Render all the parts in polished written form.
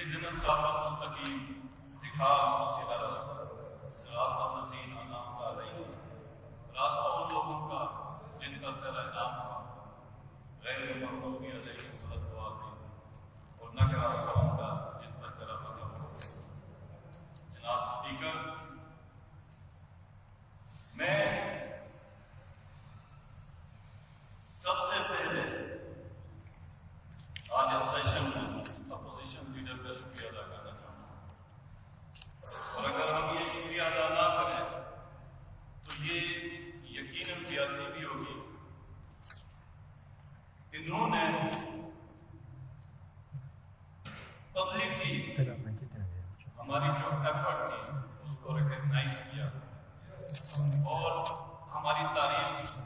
اهدنا الصراط المستقيم دکھا ہمیں سیدھا راستہ صراط الذین انعمت علیہم راستہ ان لوگوں کا جن کا تیرا انعام ہوا غیر المغضوب علیہم ولا الضالین اور نہ کہ راستہ ان کا جن پر تیرا غضب ہو۔ جناب اسپیکر، میں سب سے پہلے آج اس سیشن میں اپوزیشن لیڈر کا شکریہ ادا کرنا چاہوں گا، اور اگر ہم یہ شکریہ ادا نہ کریں تو یہ یقیناً زیادتی بھی ہوگی۔ انہوں نے پبلکلی ہماری جو ایفرٹ تھی اس کو ریکگنائز کیا اور ہماری تعریف کی،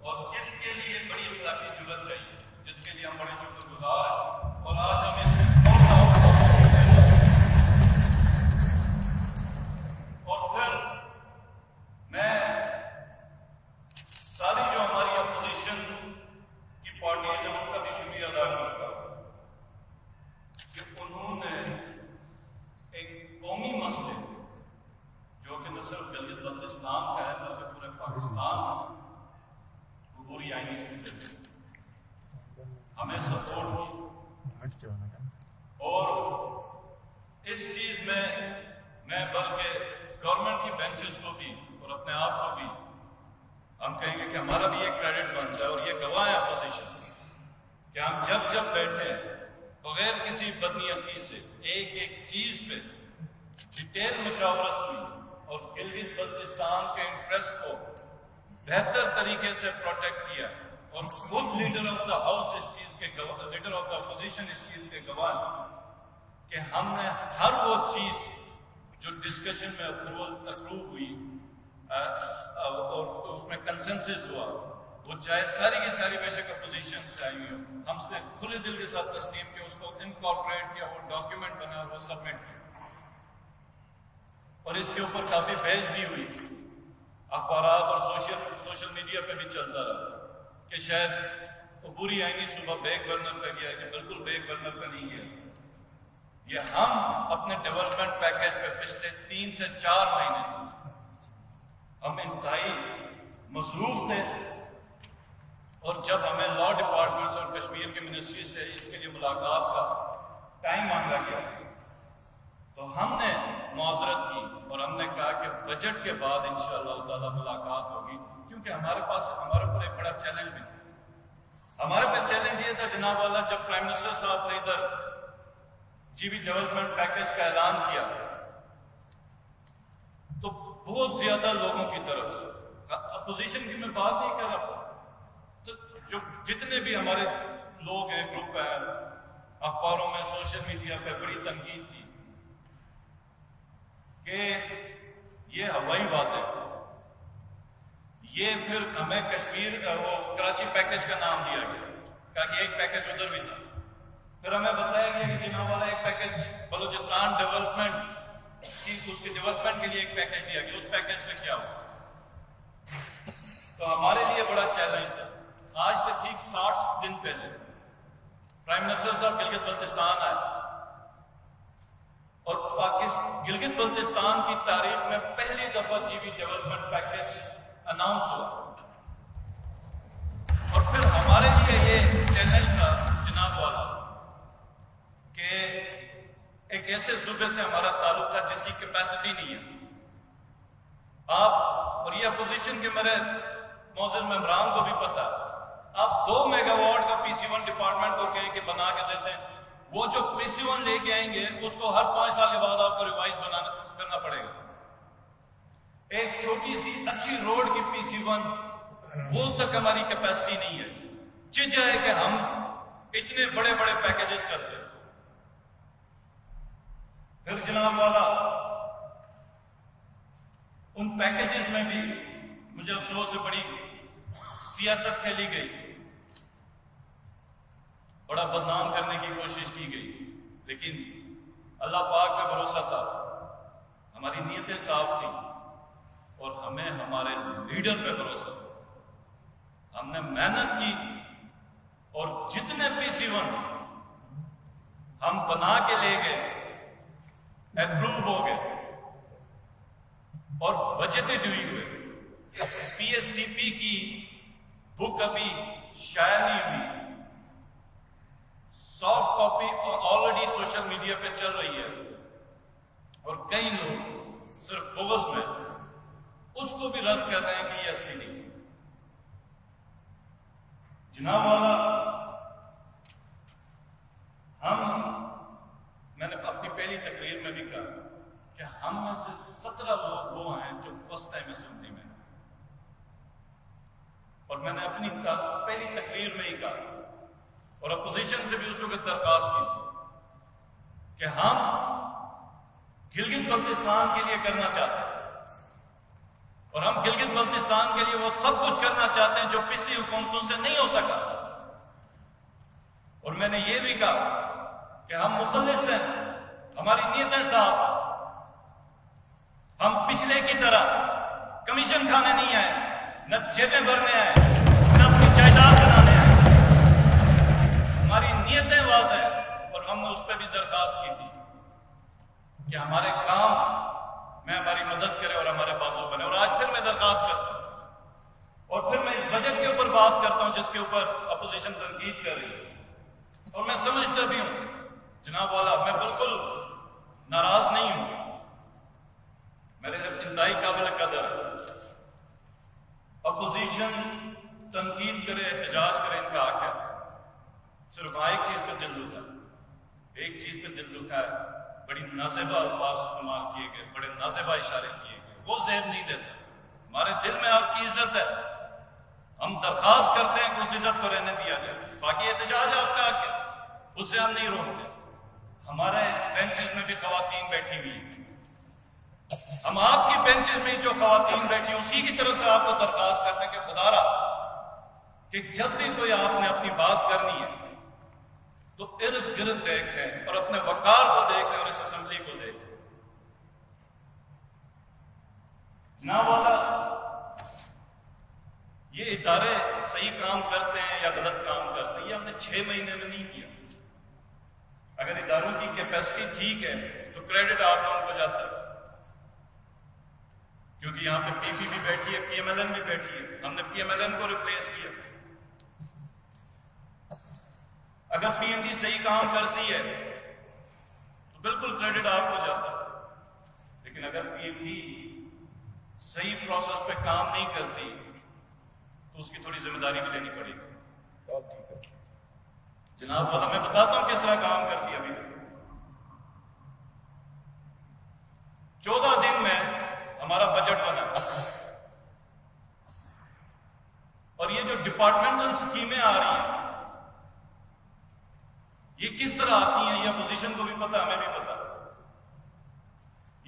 اور اس کے لیے بڑی اخلاقی جرات چاہیے جس کے لیے ہم بڑے شکر گزار ہیں، اور آج ہم اس اور پھر میں ساری جو ہماری اپوزیشن کی پارٹیز ہیں ان کا بھی شکریہ ادا کروں گا کہ انہوں نے ایک قومی مسئلے جو کہ نہ صرف گلگت بلتستان کا ہے بلکہ پورے پاکستان کا عبوری آئینی صوبے ہمیں سپورٹ کی، اور اس چیز میں بلکہ گورنمنٹ کی بینچز کو بھی اور اپنے آپ کو بھی ہم کہیں گے کہ ہمارا بھی یہ کریڈٹ بنتا ہے، اور یہ گواہ ہے اپوزیشن کہ ہم جب بیٹھے بغیر کسی بدنیتی سے ایک چیز پہ ڈیٹیل مشاورت ہوئی اور گلگت بلتستان کے انٹرسٹ کو بہتر طریقے سے پروٹیکٹ کیا، اور خود لیڈر آف دا ہاؤس اس چیز کے گواہ، لیڈر آف دا اپوزیشن اس چیز کے گواہ کہ ہم نے ہر وہ چیز جو ڈسکشن میں اپروو ہوئی اور اس میں کنسنسس ہوا، وہ چاہے ساری کی ساری بے شک اپوزیشن سے آئی ہوئی، ہم سے کھلے دل کے ساتھ تسلیم کیا، اس کو انکارپوریٹ کیا، وہ ڈاکیومنٹ بنا، وہ سبمٹ کیا، اور اس کے اوپر کافی بحث بھی ہوئی، اخبارات اور سوشل میڈیا پہ بھی چلتا رہا کہ شاید عبوری آئینی صوبہ بیک برنر پہ گیا، کہ بالکل بیک برنر پہ نہیں گیا۔ یہ ہم اپنے ڈیولپمنٹ پیکیج پہ پچھلے 3 سے 4 مہینے ہم انتہائی مصروف تھے، اور جب ہمیں لا ڈپارٹمنٹس اور کشمیر کی منسٹری سے اس کے لیے ملاقات کا ٹائم مانگا گیا تو ہم نے معذرت کی، اور ہم نے کہا کہ بجٹ کے بعد انشاءاللہ تعالی ملاقات ہوگی، کیونکہ ہمارے اوپر ایک بڑا چیلنج بھی تھا۔ ہمارے پہ چیلنج یہ تھا جناب والا، جب پرائم منسٹر صاحب نے ادھر جی بی ڈیولپمنٹ پیکیج کا اعلان کیا تو بہت زیادہ لوگوں کی طرف سے، اپوزیشن کی میں بات نہیں کر رہا، تو جو جتنے بھی ہمارے لوگ ہیں، گروپ ہیں، اخباروں میں، سوشل میڈیا پہ بڑی تنقید تھی کہ یہ ہوائی بات ہے، یہ پھر ہمیں کشمیر وہ کراچی پیکیج کا نام دیا گیا، کہا کہ ایک پیکیج ادھر بھی تھا، پھر ہمیں بتایا گیا کہ جناب والا ایک پیکیج بلوچستان ڈیولپمنٹ کی، اس کے ڈیولپمنٹ کے لیے ایک پیکیج دیا گیا، اس پیکیج میں کیا ہوا؟ تو ہمارے لیے بڑا چیلنج تھا۔ آج سے ٹھیک 60 دن پہلے پرائم منسٹر صاحب گلگت بلتستان آئے، اور گلگت بلتستان کی تاریخ میں پہلی دفعہ G B development package announce ہوا، اور پھر ہمارے لیے یہ چیلنج تھا جناب والا کہ ایک ایسے صوبے سے ہمارا تعلق تھا جس کی کیپیسٹی نہیں ہے، آپ اور یہ اپوزیشن کے میرے معزز ممبران کو بھی پتا ہے، آپ 2 میگا واٹ کا پی سی 1 ڈپارٹمنٹ کو کہیں کہ بنا کے دیتے ہیں، وہ جو پی سی 1 لے کے آئیں گے اس کو ہر 5 سال کے بعد آپ کو ریوائز کرنا پڑے گا۔ ایک چھوٹی سی اچھی روڈ کی پی سی 1 وہ تک ہماری کیپیسٹی نہیں ہے، چیز ہے کہ ہم اتنے بڑے بڑے پیکیجز کرتے ہیں۔ پھر جناب والا ان پیکیجز میں بھی مجھے افسوس سے بڑی سیاست کھیلی گئی، بڑا بدنام کرنے کی کوشش کی گئی، لیکن اللہ پاک پہ بھروسہ تھا، ہماری نیتیں صاف تھیں، اور ہمیں ہمارے لیڈر پہ بھروسہ تھا، ہم نے محنت کی، اور جتنے پی سی 1 ہم بنا کے لے گئے، اپروو ہو گئے اور بجٹڈ ہوئے۔ پی ایس ڈی پی کی بک ابھی شائع نہیں ہوئی، soft copy already social media پہ چل رہی ہے، اور کئی لوگ صرف بغض میں اس کو بھی رد کر رہے ہیں کہ یہ اصلی نہیں۔ جناب والا، میں نے اپنی پہلی تقریر میں بھی کہا کہ ہم میں سے 17 لوگ وہ ہیں جو فرسٹ ٹائم اسمبلی میں، اور میں نے اپنی پہلی تقریر میں ہی کہا اور اپوزیشن سے بھی اس وقت درخواست کی تھی کہ ہم گلگت بلتستان کے لیے کرنا چاہتے ہیں، اور ہم گلگت بلتستان کے لیے وہ سب کچھ کرنا چاہتے ہیں جو پچھلی حکومتوں سے نہیں ہو سکا۔ اور میں نے یہ بھی کہا کہ ہم مخلص ہیں، ہماری نیتیں صاف ہیں، ہم پچھلے کی طرح کمیشن کھانے نہیں آئے، نہ جیبیں بھرنے آئے، نہ اپنی جائیداد بنانے آئے۔ ہماری نیتیں واضح ہیں، اور ہم نے اس پہ بھی درخواست کی تھی کہ ہمارے کام میں ہماری مدد کرے اور ہمارے بازو بنے۔ اور آج پھر میں درخواست کرتا ہوں، اور پھر میں اس بجٹ کے اوپر بات کرتا ہوں جس کے اوپر اپوزیشن تنقید کر رہی ہے، اور میں سمجھتا بھی ہوں جناب والا، میں بالکل ناراض نہیں ہوں، میرے لیے انتہائی قابل قدر ہے۔ اپوزیشن تنقید کرے، احتجاج کرے، ان کا حق ہے، صرف ایک چیز پہ دل دکھا ہے، ایک چیز پہ دل دکھا ہے، بڑی نازیبا الفاظ استعمال کیے گئے، بڑے نازیبا اشارے کیے گئے، وہ زیب نہیں دیتا۔ ہمارے دل میں آپ کی عزت ہے، ہم درخواست کرتے ہیں کہ اس عزت کو رہنے دیا جائے۔ باقی احتجاج آپ کا حق ہے، اس سے ہم نہیں روکتے۔ ہمارے بینچز میں بھی خواتین بیٹھی ہوئی ہیں، ہم آپ کی بینچز میں جو خواتین بیٹھی ہیں اسی کی طرف سے آپ کو درخواست کرتے ہیں کہ خدا را کہ جب بھی کوئی آپ نے اپنی بات کرنی ہے تو ارد گرد دیکھ لیں اور اپنے وقار کو دیکھ لیں اور اس اسمبلی کو دیکھ لیں۔ جناب والا، یہ ادارے صحیح کام کرتے ہیں یا غلط کام کرتے ہیں یہ ہم نے 6 مہینے میں نہیں کیا۔ اگر اداروں کی کیپیسٹی ٹھیک ہے تو کریڈٹ آپ لوگوں کو جاتا ہے، کیونکہ یہاں پہ پی پی بھی بیٹھی ہے، پی ایم ایل این بھی بیٹھی ہے، ہم نے پی ایم ایل این کو ریپلیس کیا۔ اگر پی این ڈی صحیح کام کرتی ہے تو بالکل کریڈٹ آپ کو جاتا ہے، لیکن اگر پی این ڈی صحیح پروسیس پہ کام نہیں کرتی تو اس کی تھوڑی ذمہ داری بھی لینی پڑے گی۔ جناب میں بتاتا ہوں کس طرح کام کرتی ہے۔ ابھی 14 دن میں ہمارا بجٹ بنا، اور یہ جو ڈپارٹمنٹل اسکیمیں آ رہی ہیں یہ کس طرح آتی ہیں یہ اپوزیشن کو بھی پتا، ہمیں بھی پتا۔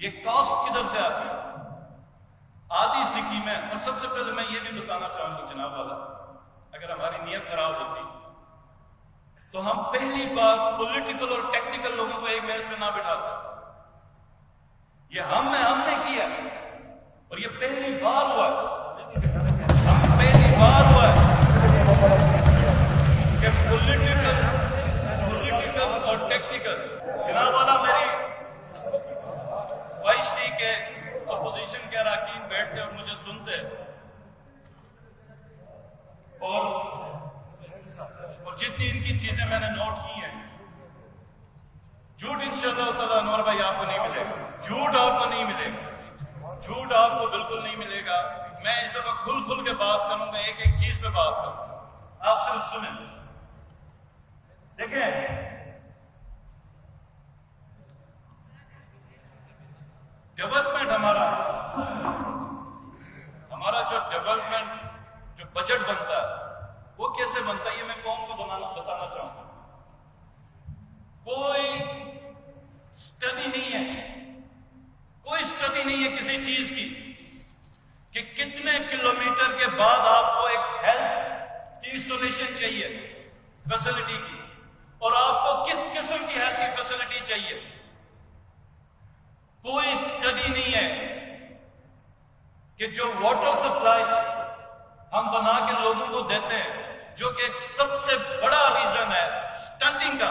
یہ کاسٹ کدھر سے آتی ہے؟ آدھی اسکیمیں، اور سب سے پہلے میں یہ بھی بتانا چاہوں گا جناب والا، اگر ہماری نیت خراب ہوتی تو ہم پہلی بار پولیٹیکل اور ٹیکنیکل لوگوں کو ایک میز پہ نہ بٹھاتے۔ یہ ہم نے کیا، اور یہ پہلی بار ہوا کہ پولیٹیکل اور ٹیکنیکل۔ جناب والا، میری خواہش تھی کہ اپوزیشن کے اراکین بیٹھتے اور مجھے سنتے، اور جتنی ان کی چیزیں میں نے نوٹ کی ہیں، جھوٹ انشاءاللہ تعالیٰ انور بھائی آپ کو نہیں ملے گا، جھوٹ آپ کو نہیں ملے گا، جھوٹ آپ کو بالکل نہیں ملے گا۔ میں اس دفعہ کھل کے بات کروں گا، ایک ایک چیز پہ بات کروں گا، آپ صرف سنیں۔ دیکھیں، ڈیولپمنٹ ہمارا جو ڈیولپمنٹ جو بجٹ بنتا ہے وہ کیسے بنتا ہے یہ میں قوم کو بتانا چاہوں گا۔ کوئی اسٹڈی نہیں ہے کسی چیز کی کہ کتنے کلومیٹر کے بعد آپ کو ایک ہیلتھ کی انسٹالیشن چاہیے فیسلٹی کی، اور آپ کو کس قسم کی ہیلتھ کی فیسلٹی چاہیے۔ کوئی اسٹڈی نہیں ہے کہ جو واٹر سپلائی ہم بنا کے لوگوں کو دیتے ہیں، جو کہ ایک سب سے بڑا ریزن ہے سٹنٹنگ کا،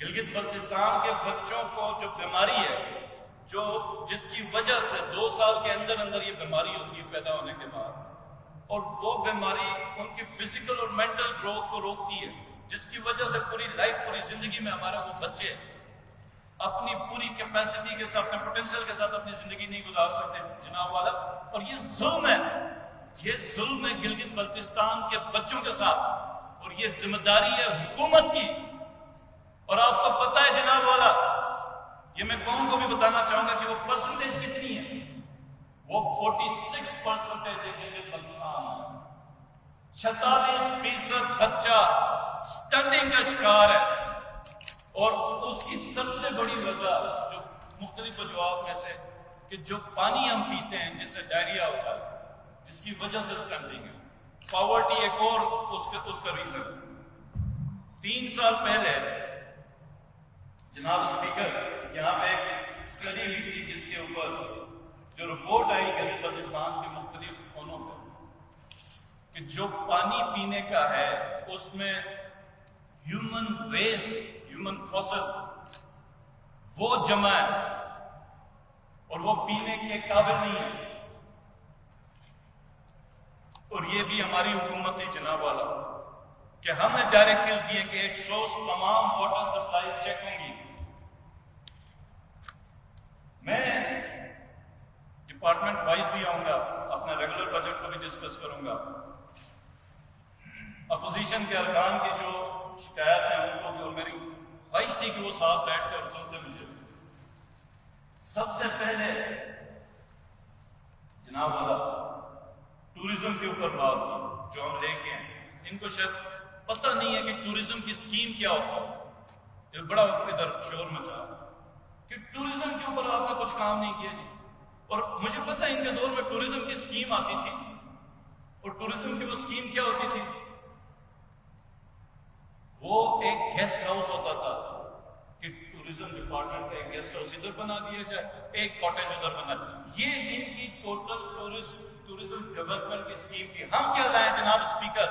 گلگت بلتستان کے بچوں کو جو بیماری ہے، جس کی وجہ سے 2 سال کے اندر اندر یہ بیماری ہوتی ہے پیدا ہونے کے بعد، اور وہ بیماری ان کی فزیکل اور مینٹل گروتھ کو روکتی ہے، جس کی وجہ سے پوری لائف، پوری زندگی میں ہمارے وہ بچے اپنی پوری کیپیسٹی کے ساتھ، اپنے پوٹینشیل کے ساتھ اپنی زندگی نہیں گزار سکتے جناب والا. اور یہ ظلم ہے، یہ ظلم ہے گلگت بلتستان کے بچوں کے ساتھ، اور یہ ذمہ داری ہے حکومت کی. اور آپ کو پتہ ہے جناب والا، یہ میں قوم کو بھی بتانا چاہوں گا کہ وہ پرسنٹیج کتنی ہے. وہ 46% ہے گلگت بلتستان میں. 46% بچہ سٹنٹنگ کا شکار ہے. اور اس کی سب سے بڑی وجہ جو مختلف وجوہات میں سے کہ جو پانی ہم پیتے ہیں جس سے ڈائریا ہوتا ہے، جس کی وجہ سے سٹنٹنگ ہے. پاورٹی ایک اور اس کا ریزن. 3 سال پہلے جناب اسپیکر یہاں پہ ایک اسٹڈی ہوئی تھی جس کے اوپر جو رپورٹ آئی گلگت بلتستان کے مختلف کونوں پہ کہ جو پانی پینے کا ہے اس میں ہیومن ویسٹ، ہیومن فوسل وہ جمع ہے اور وہ پینے کے قابل نہیں ہے. اور یہ بھی ہماری حکومت ہے جناب والا کہ ہم نے ڈائریکٹیوز دیے کہ 100 تمام واٹر سپلائیز چیک ہوں گی. میں ڈپارٹمنٹ وائز بھی آؤں گا، اپنا ریگولر بجٹ کو بھی ڈسکس کروں گا. اپوزیشن کے ارکان کی جو شکایت ہے ان کو بھی، اور میری خواہش تھی کہ وہ ساتھ بیٹھ کر سنتے مجھے. سب سے پہلے جناب والا ٹورزم کے اوپر بات کی جو ہم لے کے ہیں. ان کو شاید پتہ نہیں ہے کہ ٹورزم کی اسکیم کیا ہوتا ہے. یہ بڑا ادھر شور مچا کہ ٹورزم کے اوپر آپ نے کچھ کام نہیں کیا جی. اور مجھے پتہ ان کے دور میں ٹورزم کی اسکیم آتی تھی، اور ٹورزم کی وہ اسکیم کیا ہوتی تھی؟ وہ ایک گیسٹ ہاؤس ہوتا تھا کہ ٹورزم ڈپارٹمنٹ کا ایک گیسٹ ہاؤس ادھر بنا دیا جائے، ایک کاٹیج ادھر بنا. یہ ان کی ٹوٹل ٹورزم ڈیولپمنٹ کی اسکیم تھی. ہم کیا لائیں جناب اسپیکر؟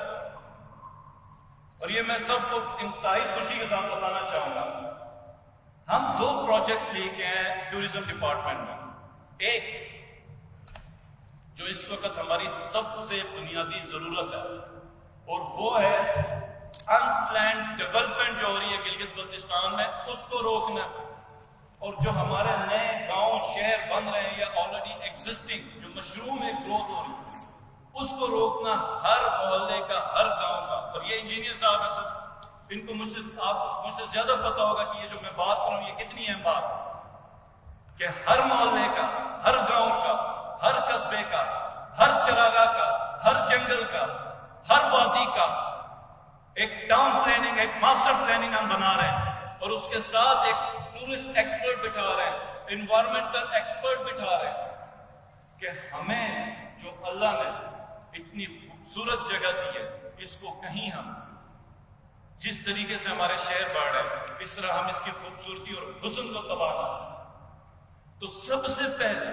اور یہ میں سب کو انتہائی خوشی کے ساتھ بتانا چاہوں گا، ہم 2 پروجیکٹس لے کے ہیں ٹورزم ڈپارٹمنٹ میں. ایک جو اس وقت ہماری سب سے بنیادی ضرورت ہے، اور وہ ہے ان پلانڈ ڈیولپمنٹ جو ہو رہی ہے گلگت بلتستان میں، اس کو روکنا. اور جو ہمارے نئے گاؤں شہر بن رہے ہیں یا آلریڈی ایگزسٹنگ جو مشروع میں گروتھ ہو رہی ہے، اس کو روکنا ہر محلے کا، ہر گاؤں کا. اور یہ انجینئر صاحب ہیں سب، ان کو مجھ سے زیادہ پتا ہوگا کہ یہ جو میں بات کر رہا ہوں یہ کتنی اہم بات کہ ہر محلے کا، ہر گاؤں کا، ہر قصبے کا، ہر چراگاہ کا، ہر جنگل کا، ہر وادی کا ایک ٹاؤن پلاننگ، ایک ماسٹر پلاننگ ہم بنا رہے ہیں. اور اس کے ساتھ ایک ٹورسٹ ایکسپرٹ بٹھا رہے ہیں، انوائرمنٹل ایکسپرٹ بٹھا رہے ہیں کہ ہمیں جو اللہ نے اتنی خوبصورت جگہ دی ہے اس کو کہیں ہم جس طریقے سے ہمارے شہر بڑھ رہے ہیں اس طرح ہم اس کی خوبصورتی اور حسن کو تباہ نہ. تو سب سے پہلے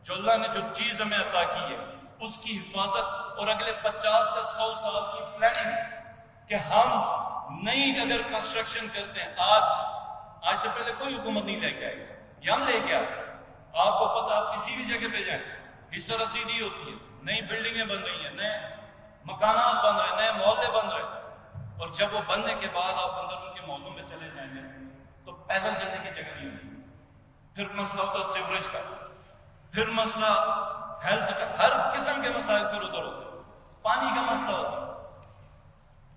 جو اللہ نے جو چیز ہمیں عطا کی ہے اس کی حفاظت اور اگلے 50 سے 100 سال کی پلاننگ کہ ہم نئی اگر کنسٹرکشن کرتے ہیں. آج سے پہلے کوئی حکومت نہیں لے کے آئی، یہ ہم لے کے آئے. آپ کو پتا، آپ کسی بھی جگہ پہ جائیں حصہ رسیدی ہوتی ہے، نئی بلڈنگیں بن رہی ہیں، نئے مکانات بن رہے ہیں، نئے محلے بن رہے ہیں. اور جب وہ بننے کے بعد آپ اندر ان کے محلوں میں چلے جائیں گے تو پیدل چلنے کی جگہ نہیں ہوگی. پھر مسئلہ ہوتا ہے سیوریج کا، پھر مسئلہ ہیلتھ کا، ہر قسم کے مسائل پھر ادھر ہوتے ہیں. پانی کا مسئلہ ہوتا ہے.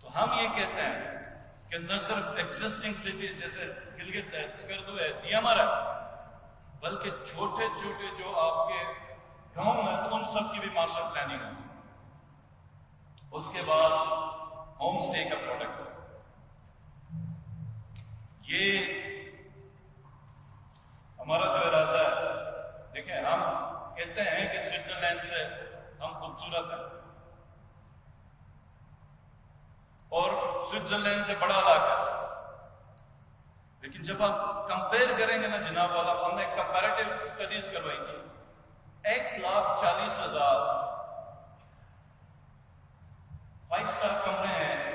تو ہم یہ کہتے ہیں کہ نہ صرف ایگزسٹنگ سٹیز جیسے گلگت ہے، سکردو ہے، دیامر ہے، بلکہ چھوٹے چھوٹے جو آپ کے گاؤں ہیں ان سب کی بھی ماسٹر پلاننگ ہے. اس کے بعد ہوم سٹے کا پروڈکٹ، یہ ہمارا جو ارادہ ہے. دیکھیں ہم کہتے ہیں کہ سوئٹزرلینڈ سے ہم خوبصورت ہیں اور سوئٹزرلینڈ سے بڑا علاقہ ہے، لیکن جب آپ کمپیئر کریں گے نا جناب والا، ہم نے کمپیریٹیو اسٹڈیز کروائی تھی. 1,40,000 5 اسٹار کمرے ہیں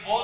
4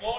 4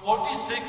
46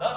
10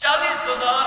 40,000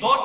2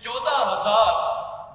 14,000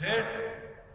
1.5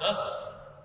10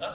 10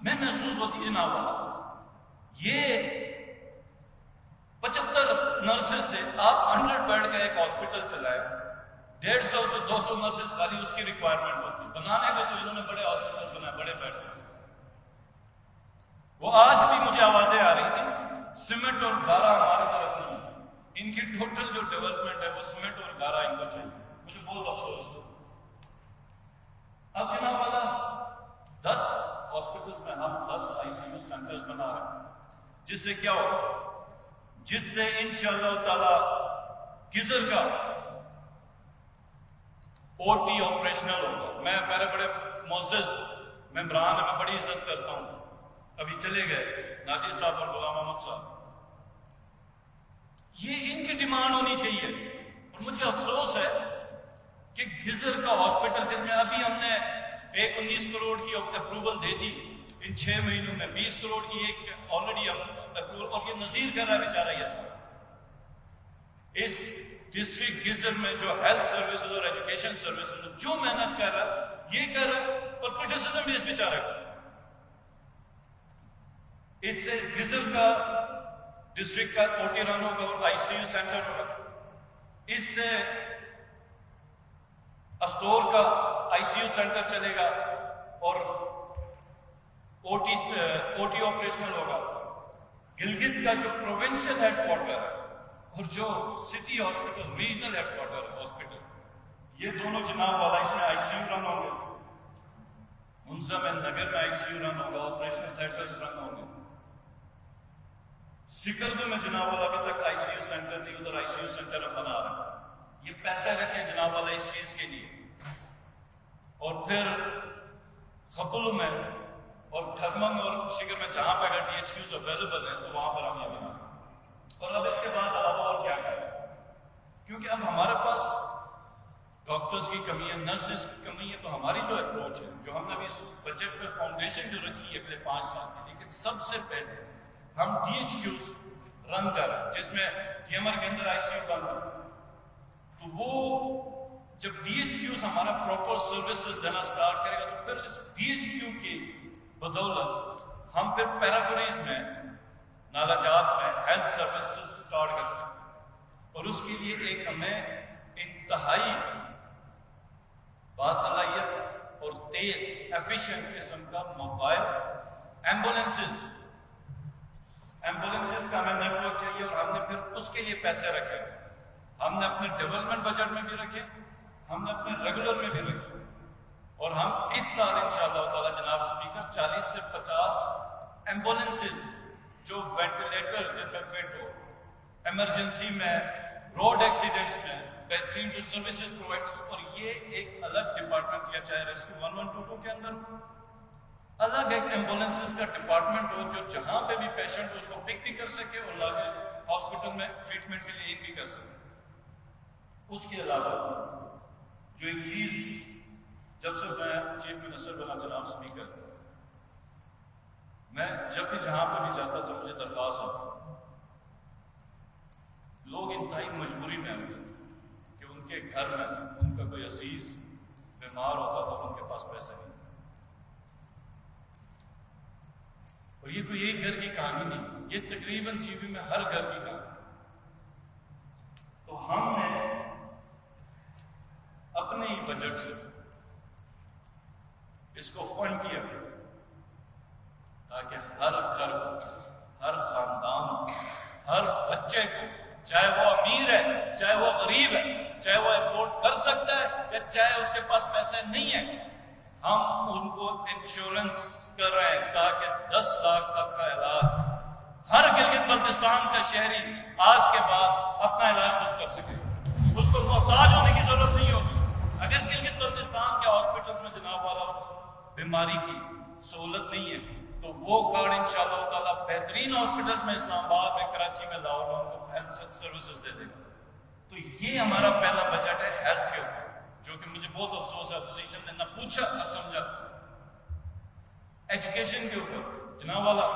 ہمیں محسوس ہوتی جناب والا یہ 75 نرسز سے آپ 100 بیڈ کا ایک ہاسپٹل چلائیں، 150 سے 200 نرسز خالی اس کی ریکوائرمنٹ ہوتی ہے بنانے کو، تو انہوں نے بڑے ہاسپٹل بنائے، بڑے بیڈ بنائے۔ وہ آج بھی مجھے آوازیں آ رہی تھی سیمنٹ اور گارا ہمارے طرف نہیں ہے، ان کی ٹوٹل جو ڈیولپمنٹ ہے وہ سیمنٹ اور گارا ان کو چاہیے، مجھے بہت افسوس ہے۔ اب جناب والا 10 ہاسپٹلز میں ہم 10 آئی سی یو سینٹرز بنا رہے ہیں، جس سے کیا ہوگا، جس سے انشاءاللہ تعالی گزر کا او ٹی آپریشنل ہوگا۔ میں میرے بڑے معزز ممبران ہیں، میں بڑی عزت کرتا ہوں، ابھی چلے گئے ناجی صاحب اور غلام محمد صاحب، یہ ان کی ڈیمانڈ ہونی چاہیے۔ اور مجھے افسوس ہے کہ گزر کا ہاسپٹل جس میں ابھی ہم نے 19 کروڑ کی اپروول دے دی، ان 6 مہینوں میں 20 کروڑ کی ایک آلریڈی اپروول، اور یہ نظیر کر رہا ہے بیچارہ یہ سب۔ اس ڈسٹرکٹ گزر میں جو ہیلتھ سروسز اور ایجوکیشن سروسز میں جو محنت کر رہا ہے یہ کر رہا ہے، اور کرٹیسزم بھی اس بیچارے کو۔ اس سے گزر کا ڈسٹرکٹ کا او ٹی رن ہوگا اور آئی سی یو سینٹر ہوگا، اس سے استور کا آئی سی یو سینٹر چلے گا اور او ٹی آپریشنل ہوگا۔ گلگت کا جو پروونشل ہیڈ کوارٹر ہے اور جو city hospital regional head quarter ہے ہاسپٹل، یہ دونوں جناب والا اس میں آئی سی یو رن ہوں گے، منظم نگر میں آئی سی یو رن ہوگا، آپریشنل تھیٹرز رن ہوں گے۔ سکردو میں جناب والا ابھی تک آئی سی یو سینٹر نہیں، ادھر آئی سی یو سینٹر ہم بنا رہے ہیں، یہ پیسے رکھیں جناب والا اس چیز کے لیے۔ اور پھر خپلو میں اور ٹھگمن اور شگر میں جہاں پہ اگر ڈی ایچ کیوز اویلیبل ہیں تو وہاں پر ہم یہ بنا رہے ہیں۔ اور اب اس کے بعد علاوہ اور کیا کریں، کیونکہ اب ہمارے پاس ڈاکٹرز کی کمی ہے، نرسز کی کمی ہے، تو ہماری جو اپروچ ہے، جو ہم نے ابھی اس بجٹ پہ فاؤنڈیشن جو رکھی ہے اگلے 5 سال کے لیے، کہ سب سے پہلے ہم ڈی ایچ کیوز رن کر رہے ہیں، جس میں ڈی ایم آر کے اندر آئی سی یو بن رہا ہے، تو وہ جب ڈی ایچ کیوز ہمارا پراپر سروسز دینا سٹارٹ کرے گا، تو پھر اس ڈی ایچ کیو کی بدولت ہم پھر پیرافریز میں، نالا جات میں ہیلتھ سروسز سٹارٹ کر سکتے ہیں۔ اور اس کے لیے ایک ہمیں انتہائی باصلاحیت اور تیز ایفیشینٹ قسم کا موبائل ایمبولینسز کا ہمیں نیٹ ورک چاہیے، اور ہم نے پھر اس کے لیے پیسے رکھے، ہم نے اپنے ڈیولپمنٹ بجٹ میں بھی رکھے، ہم نے اپنے ریگولر میں بھی رکھے، اور ہم اس سال انشاءاللہ تعالی جناب اسپیکر 40 سے 50 ایمبولینسز جو وینٹیلیٹر جن میں فٹ ہو، ایمرجنسی میں، روڈ ایکسیڈنٹس میں بہترین جو سروسز پرووائڈ، اور یہ ایک الگ ڈپارٹمنٹ کیا چاہے ریسکیو 1122 کے اندر الگ ایک ایمبولینسز کا ڈپارٹمنٹ ہو، جو جہاں پہ بھی پیشنٹ اس کو پک بھی کر سکے اور لا کے ہاسپٹل میں ٹریٹمنٹ کے لیے بھی کر سکے۔ اس کے علاوہ جو ایک چیز جب سے میں چیف منسٹر بنا جناب اسپیکر، میں جب بھی جہاں پہ بھی جاتا تھا مجھے درخواست ہوتی، لوگ انتہائی مجبوری میں ہوتے کہ ان کے گھر میں ان کا کوئی عزیز بیمار ہوتا تھا، ان کے پاس پیسے نہیں، اور یہ کوئی ایک گھر کی کہانی نہیں، یہ تقریباً جی بی میں ہر گھر کی کہانی۔ تو ہم نے اپنے ہی بجٹ سے اس کو فنڈ کیا تاکہ ہر گھر، ہر خاندان، ہر بچے کو، چاہے وہ امیر ہے، چاہے وہ غریب ہے، چاہے وہ افورڈ کر سکتا ہے یا چاہے اس کے پاس پیسے نہیں ہیں، ہم ان کو انشورنس کر رہے ہیں تاکہ 10 لاکھ تک کا علاج ہر گلگت بلتستان کا شہری آج کے بعد اپنا علاج خود کر سکے، اس کو محتاج ہونے کی ضرورت نہیں ہوگی۔ اگر گلگت بلتستان کے ہاسپٹلس میں جناب والا اس بیماری کی سہولت نہیں ہے تو وہ کارڈ انشاءاللہ تعالیٰ بہترین ہاسپٹلس میں، اسلام آباد میں، کراچی میں، لاہور میں ان کو ہیلتھ سروسز دے دے گا۔ تو یہ ہمارا پہلا بجٹ ہے ہیلتھ کے اوپر، جو کہ مجھے بہت افسوس ہے اپوزیشن نے نہ پوچھا نہ سمجھا۔ ایجوکیشن کے اوپر جناب والا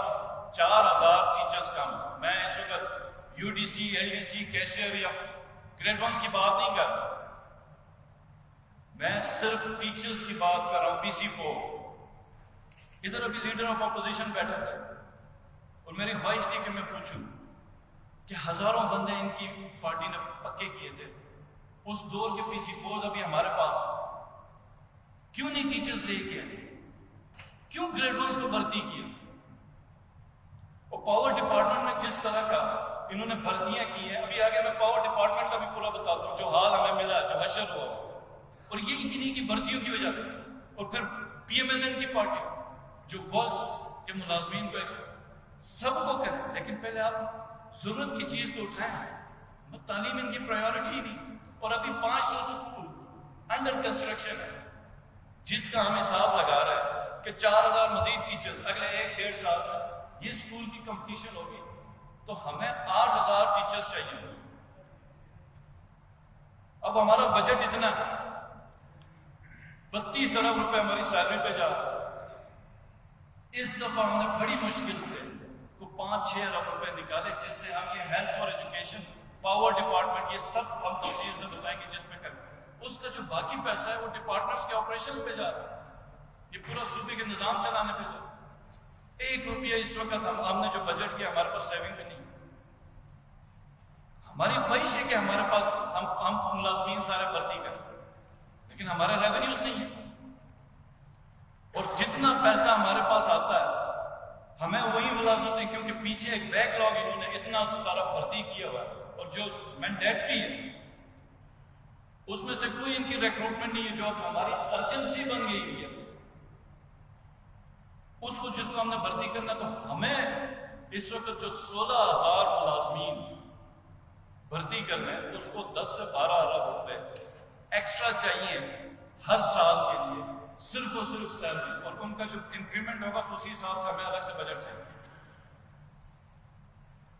4000 ٹیچرز کام، میں اس وقت U D C, L D C, cashier یا گریڈ 1 کی بات نہیں کر رہا، میں صرف ٹیچرز کی بات کر رہا ہوں۔ پی سی 4 ادھر ابھی لیڈر آف اپوزیشن بیٹھا تھا اور میری خواہش تھی کہ میں پوچھوں کہ ہزاروں بندے ان کی پارٹی نے پکے کیے تھے، اس دور کے PC4s ابھی ہمارے پاس کیوں نہیں ٹیچرز لے کے آئے؟ کیوں گریڈ 1 کو بھرتی کیا؟ اور پاور ڈپارٹمنٹ میں جس طرح کا انہوں نے بھرتیاں کی ہیں، ابھی آگے میں پاور ڈپارٹمنٹ کا بھی پورا بتاتا ہوں جو حال ہمیں ملا، جو حشر ہوا، اور یہ انہی کی بھرتیوں کی وجہ سے، اور پھر PMLN کی پارٹی جو ورکس کے ملازمین کو سب کو کریں، لیکن پہلے آپ ضرورت کی چیز تو اٹھائیں۔ تعلیم ان کی پرائیورٹی ہی نہیں، اور ابھی 500 اسکول انڈر کنسٹرکشن ہے، جس کا ہم حساب لگا رہے ہیں کہ 4000 مزید ٹیچرز اگلے 1-1.5 سال میں یہ اسکول کی کمپلیشن ہوگی تو ہمیں 8000 ٹیچرز چاہیے۔ اب ہمارا بجٹ اتنا ہے، 32 ارب روپے ہماری سیلری پہ جا رہا ہے۔ اس دفعہ ہم نے بڑی مشکل سے 5-6 ارب روپے نکالے، جس سے ہم یہ ہیلتھ اور ایجوکیشن، پاور ڈپارٹمنٹ، یہ سب ہم تفصیل سے بتائیں گے جس میں کریں۔ اس کا جو باقی پیسہ ہے وہ ڈپارٹمنٹس کے آپریشنز پہ جا رہا ہے، یہ پورا صوبے کے نظام چلانے پہ جا رہا ہے۔ 1 روپیہ اس وقت ہم نے جو بجٹ کیا ہمارے پاس سیونگ پہ نہیں۔ ہماری خواہش ہے کہ ہمارے پاس ہم ملازمین سارے بھرتی کریں، لیکن ہمارے ریونیوز نہیں ہیں، اور جتنا پیسہ ہمارے پاس آتا ہے ہمیں وہی ملازمت ہے، کیونکہ پیچھے ایک بیک لاگ انہوں نے اتنا سارا بھرتی کیا ہوا ہے، اور جو مینڈیٹ بھی ہے اس میں سے کوئی ان کی ریکروٹمنٹ نہیں ہے جو اب ہماری ارجنسی بن گئی ہوئی ہے۔ اس کو جس کو ہم نے بھرتی کرنا، تو ہمیں اس وقت جو 16000 ملازمین بھرتی کرنا ہے اس کو 10 سے 12 ارب روپے ایکسٹرا چاہیے ہر سال کے لیے، صرف اور صرف سیلری، اور ان کا جو انکریمنٹ ہوگا اسی حساب سے ہمیں الگ سے بجٹ چاہیے۔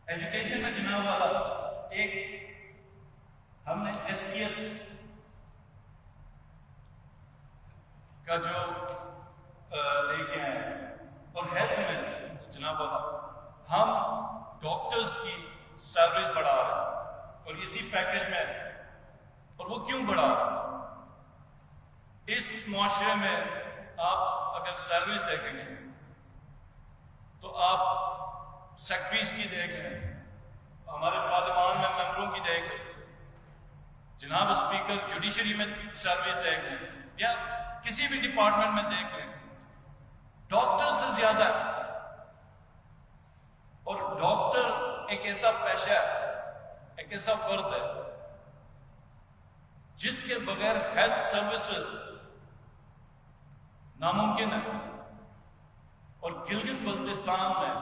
ایجوکیشن میں جناب والا ایک ہم نے SPS کا جو لے کے آئے ہیں، اور ہیلتھ میں جناب والا ہم ڈاکٹرز کی سیلریز بڑھا رہے ہیں، اور اسی پیکج میں، اور وہ کیوں بڑھا رہے ہیں؟ اس معاشرے میں آپ اگر سیلریز دیکھیں گے تو آپ سیکٹریز کی دیکھ لیں، ہمارے پارلیمان میں ممبروں کی دیکھ لیں، جناب اسپیکر جوڈیشری میں سیلریز دیکھ لیں، یا کسی بھی ڈپارٹمنٹ میں دیکھ لیں، ڈاکٹر سے زیادہ ہے۔ اور ڈاکٹر ایک ایسا پیشہ ہے، ایک ایسا فرد ہے جس کے بغیر ہیلتھ سروسز ناممکن ہے، اور گلگت بلتستان میں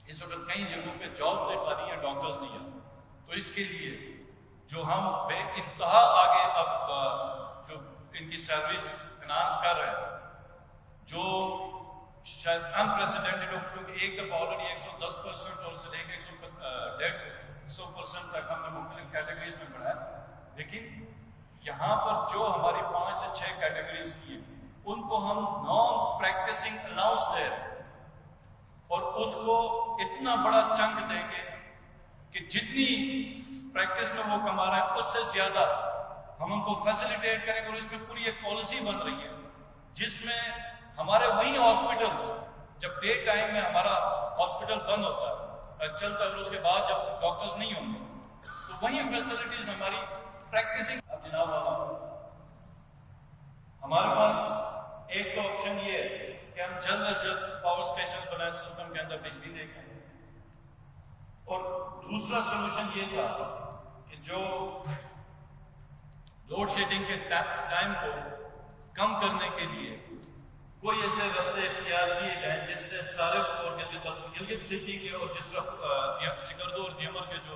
اس وقت کئی جگہوں پہ جاب سے خالی ہیں، ڈاکٹرز نہیں ہیں۔ تو اس کے لیے جو ہم بے انتہا آگے اب جو ان کی سیلریز انہانس کر رہے ہیں، جو شاید انپریسیڈنٹڈ ہو، کیونکہ ایک دفعہ آلریڈی 110% اور سے لے کے 150% تک ہم نے مختلف کیٹیگریز میں بڑھایا، لیکن یہاں پر جو ہماری 5 سے 6 کیٹیگریز کی ہیں ان کو ہم نان پریکٹسنگ الاؤنس دے رہے ہیں، اور اس کو اتنا بڑا چنک دیں گے کہ جتنی پریکٹس میں وہ کما رہے ہیں اس سے زیادہ ہم ان کو فیسیلیٹیٹ کریں گے، اور اس میں پوری ایک پالیسی بن رہی ہے جس میں ہمارے وہی ہاسپٹلز، جب ڈے ٹائم میں ہمارا ہاسپٹل بند ہوتا ہے چلتا ہے، اور اس کے بعد جب ڈاکٹرز نہیں ہوں گے تو وہی فیسلٹیز ہماری پریکٹسنگ۔ اب جناب ہمارے پاس ایک تو آپشن یہ ہے کہ ہم جلد از جلد پاور اسٹیشن بنائے، سسٹم کے اندر بجلی دے کے، اور دوسرا سولوشن یہ تھا کہ جو لوڈ شیڈنگ کے ٹائم کو کم کرنے کے لیے کوئی ایسے راستے اختیار کیے جائیں جس سے صارف اور گلگت سٹی کے، اور جس طرح سکردو اور دیمر کے جو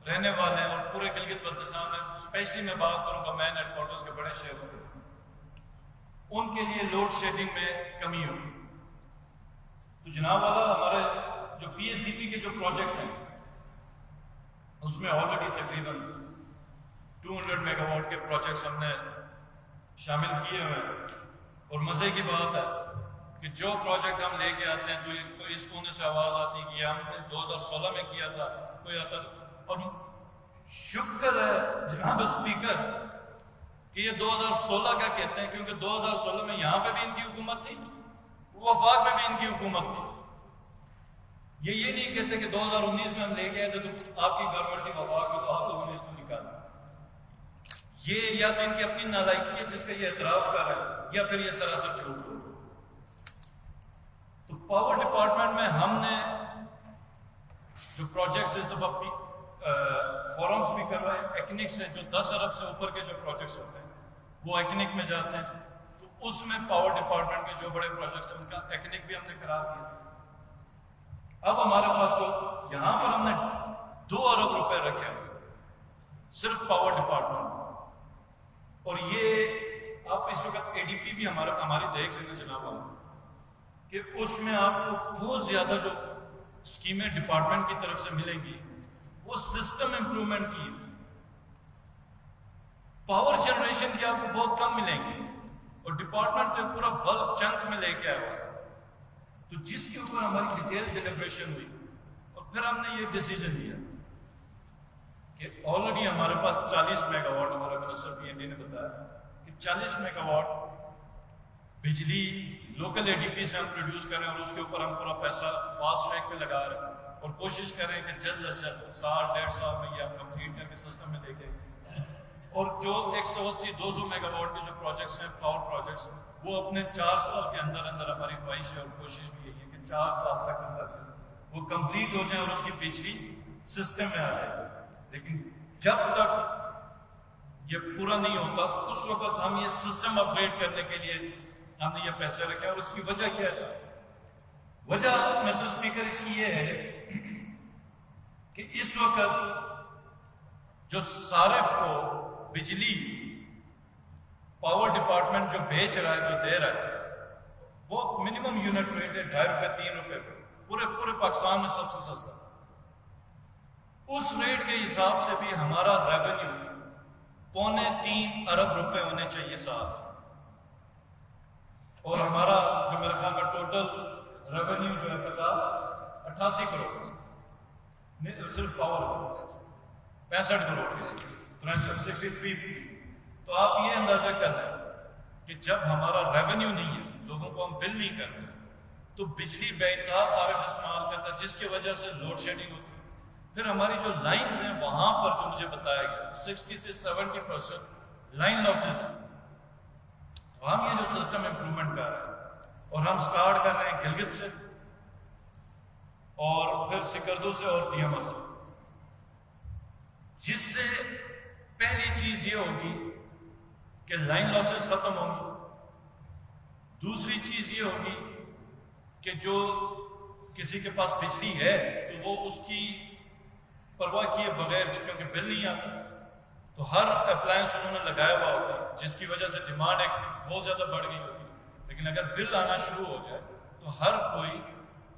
رہنے والے ہیں، اور پورے گلگت بلتستان میں اسپیشلی میں بات کروں گا مین ہیڈ کوارٹرز کے بڑے شہروں میں، ان کے لیے لوڈ شیڈنگ میں کمی ہوگی۔ تو جناب والا ہمارے جو PSDP کے جو پروجیکٹس ہیں اس میں آلریڈی تقریباً 200 میگا واٹ کے پروجیکٹس ہم نے شامل کیے ہوئے ہیں، اور مزے کی بات ہے کہ جو پروجیکٹ ہم لے کے آتے ہیں کوئی اس کونے سے آواز آتی ہے کہ یہ ہم نے 2016 میں کیا تھا، کوئی آتا، اور شکر ہے جناب اسپیکر کہ یہ 2016 کا کہتے ہیں، کیونکہ 2016 میں یہاں پہ بھی ان کی حکومت تھی وفاق میں بھی ان کی حکومت تھی. یہ نہیں کہتے کہ 2019 میں ہم لے گئے تھے تو آپ کی گورنمنٹ کی وفاق میں تو آپ لوگوں نے اس کو نکالا. یہ یا تو ان کی اپنی نالائکی ہے جس کا یہ اعتراف کر رہے ہیں یا پھر یہ سراسر جھوٹ ہو. تو پاور ڈپارٹمنٹ میں ہم نے جو پروجیکٹس اس دفعہ فورمز بھی کروائے ایکنک سے، جو 10 ارب سے اوپر کے جو پروجیکٹس ہوتے ہیں وہ ایکنک میں جاتے ہیں. تو اس میں پاور ڈپارٹمنٹ کے جو بڑے پروجیکٹس ہیں ان کا ایکنک بھی ہم نے کرا دیا. اب ہمارے پاس جو یہاں پر ہم نے 2 ارب روپے رکھے ہوئے صرف پاور ڈپارٹمنٹ. اور یہ آپ اس وقت اے ڈی پی بھی ہماری دیکھ لینا جناب کہ اس میں آپ کو بہت زیادہ جو اسکیمیں ڈپارٹمنٹ کی طرف سے ملیں گی وہ سسٹم امپرومنٹ کی. پاور جنریشن کی آپ کو بہت کم ملیں گی اور ڈپارٹمنٹ کے پورا بلک چنک میں لے کے آیا ہوا. تو جس کے اوپر ہماری ڈیٹیل ڈیلیبریشن ہوئی اور پھر ہم نے یہ ڈیسیجن لیا کہ آلریڈی ہمارے پاس 40 میگا واٹ، ہمارا منسٹر پی این ڈی نے بتایا کہ 40 میگا واٹ بجلی لوکل اے ڈی پی سے ہم پروڈیوس کر رہے ہیں اور اس کے اوپر ہم پورا پیسہ فاسٹ ٹریک پہ لگا رہے ہیں اور کوشش کر رہے ہیں کہ جلد از جلد 1.5 سال میں یہ ہم کمپلیٹ کر کے سسٹم میں لے کے. اور جو 180-200 میگا واٹ کے جو پروجیکٹس ہیں پاور پروجیکٹس وہ اپنے 4 سال کے اندر ہماری خواہش ہے اور کوشش بھی یہی ہے کہ 4 سال تک اندر وہ کمپلیٹ ہو جائیں اور اس کی بجلی سسٹم میں آ جائے. لیکن جب تک یہ پورا نہیں ہوتا اس وقت ہم یہ سسٹم اپ گریڈ کرنے کے لیے ہم نے یہ پیسے رکھے. اور اس کی وجہ کیا ہے سر؟ وجہ مسٹر اسپیکر اس کی یہ ہے کہ اس وقت جو صارف کو بجلی پاور ڈپارٹمنٹ جو بیچ رہا ہے، جو دے رہا ہے، وہ منیمم یونٹ ریٹ ہے 2.5 روپے 3 روپے پورے پاکستان میں سب سے سستا. اس ریٹ کے حساب سے بھی ہمارا ریونیو 2.25 ارب روپے ہونے چاہیے سال. اور ہمارا جو میرے خیال میں ٹوٹل ریونیو جو ہے 88 کروڑ صرف پاور 65 کروڑ 63. تو آپ یہ اندازہ کر لیں کہ جب ہمارا ریونیو نہیں ہے، لوگوں کو ہم بل نہیں کرتے تو بجلی بے انتہا صارف استعمال کرتا ہے جس کی وجہ سے لوڈ شیڈنگ ہوتی ہے. پھر ہماری جو لائنز ہیں وہاں پر جو مجھے بتایا گیا 60 سے 70% لائن لاسز ہیں. تو ہم یہ جو سسٹم امپرومنٹ کر رہے ہیں اور ہم سٹارٹ کر رہے ہیں گلگت سے اور پھر سکردو سے اور دیامر سے، جس سے پہلی چیز یہ ہوگی کہ لائن لاسز ختم ہوں گی. دوسری چیز یہ ہوگی کہ جو کسی کے پاس بجلی ہے تو وہ اس کی پرواہ کیے بغیر، کیونکہ بل نہیں آتا تو ہر اپلائنس انہوں نے لگایا ہوا ہوتا ہے جس کی وجہ سے ڈیمانڈ ایک بہت زیادہ بڑھ گئی ہوتی ہے. لیکن اگر بل آنا شروع ہو جائے تو ہر کوئی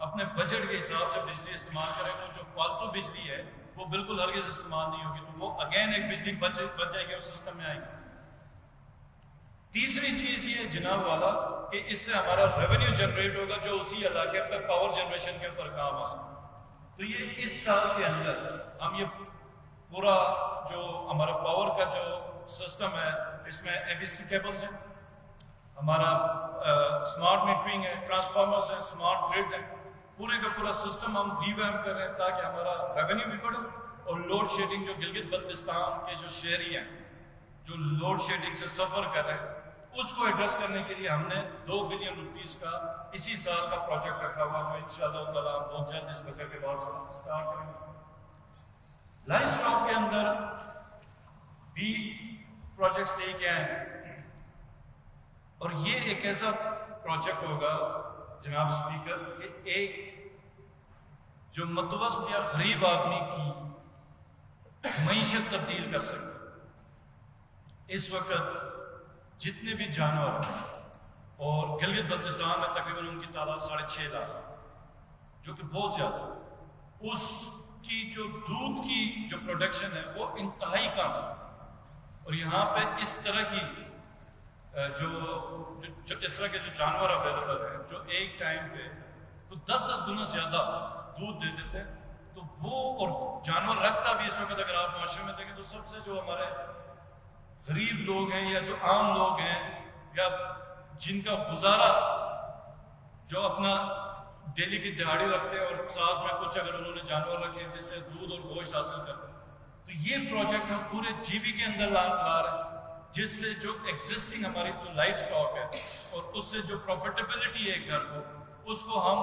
اپنے بجٹ کے حساب سے بجلی استعمال کرے تو جو فالتو بجلی ہے وہ بالکل ہرگز استعمال نہیں ہوگی. تو وہ اگین ایک بجلی بچ جائے گی اور سسٹم میں آئے گی. تیسری چیز یہ جناب والا کہ اس سے ہمارا ریونیو جنریٹ ہوگا جو اسی علاقے پہ پاور جنریشن کے اوپر کام آ سکتا. تو یہ اس سال کے اندر ہم یہ پورا جو ہمارا پاور کا جو سسٹم ہے اس میں اے بی سی کیبلز ہیں، ہمارا اسمارٹ میٹرنگ ہے، ٹرانسفارمرز ہیں، اسمارٹ گریڈ ہے، پورے کا پورا سسٹم ہم ریویمپ کر رہے ہیں تاکہ ہمارا ریونیو بھی بڑھے اور لوڈ شیڈنگ جو گلگت بلتستان کے جو شہری ہیں جو لوڈ شیڈنگ سے سفر کر رہے ہیں اس کو ایڈریس کرنے کے لیے ہم نے 2 بلین روپیز کا اسی سال کا پروجیکٹ رکھا ہوا جو انشاءاللہ تعالیٰ بہت جلد اس بجٹ کے بعد سٹارٹ کریں گے. لائف اسٹاک کے اندر بھی پروجیکٹس لے کے آئے اور یہ ایک ایسا پروجیکٹ ہوگا جناب اسپیکر کہ ایک جو متوسط یا غریب آدمی کی معیشت تبدیل کر سکتا. اس وقت جتنے بھی جانور اور گلگت بلتستان میں تقریباً ان کی تعداد 6.5 لاکھ جو کہ بہت زیادہ، اس کی جو دودھ کی جو پروڈکشن ہے وہ انتہائی کم ہے. اور یہاں پہ اس طرح کی جو اس طرح کے جو جانور اویلیبل ہیں جو ایک ٹائم پہ تو 10 گنا زیادہ دودھ دے دیتے ہیں. تو وہ اور جانور رکھتا بھی اس وقت اگر آپ معاشرے میں دیکھیں تو سب سے جو ہمارے غریب لوگ ہیں یا جو عام لوگ ہیں یا جن کا گزارا جو اپنا ڈیلی کی دہاڑی رکھتے ہیں اور ساتھ میں کچھ اگر انہوں نے جانور رکھے جس سے دودھ اور گوشت حاصل کرتے ہیں. تو یہ پروجیکٹ ہم پورے جی بی کے اندر لا رہے ہیں، جس سے جو ایگزسٹنگ ہماری جو لائف سٹاک ہے اور اس سے جو پروفیٹیبلٹی ہے گھر کو، اس کو ہم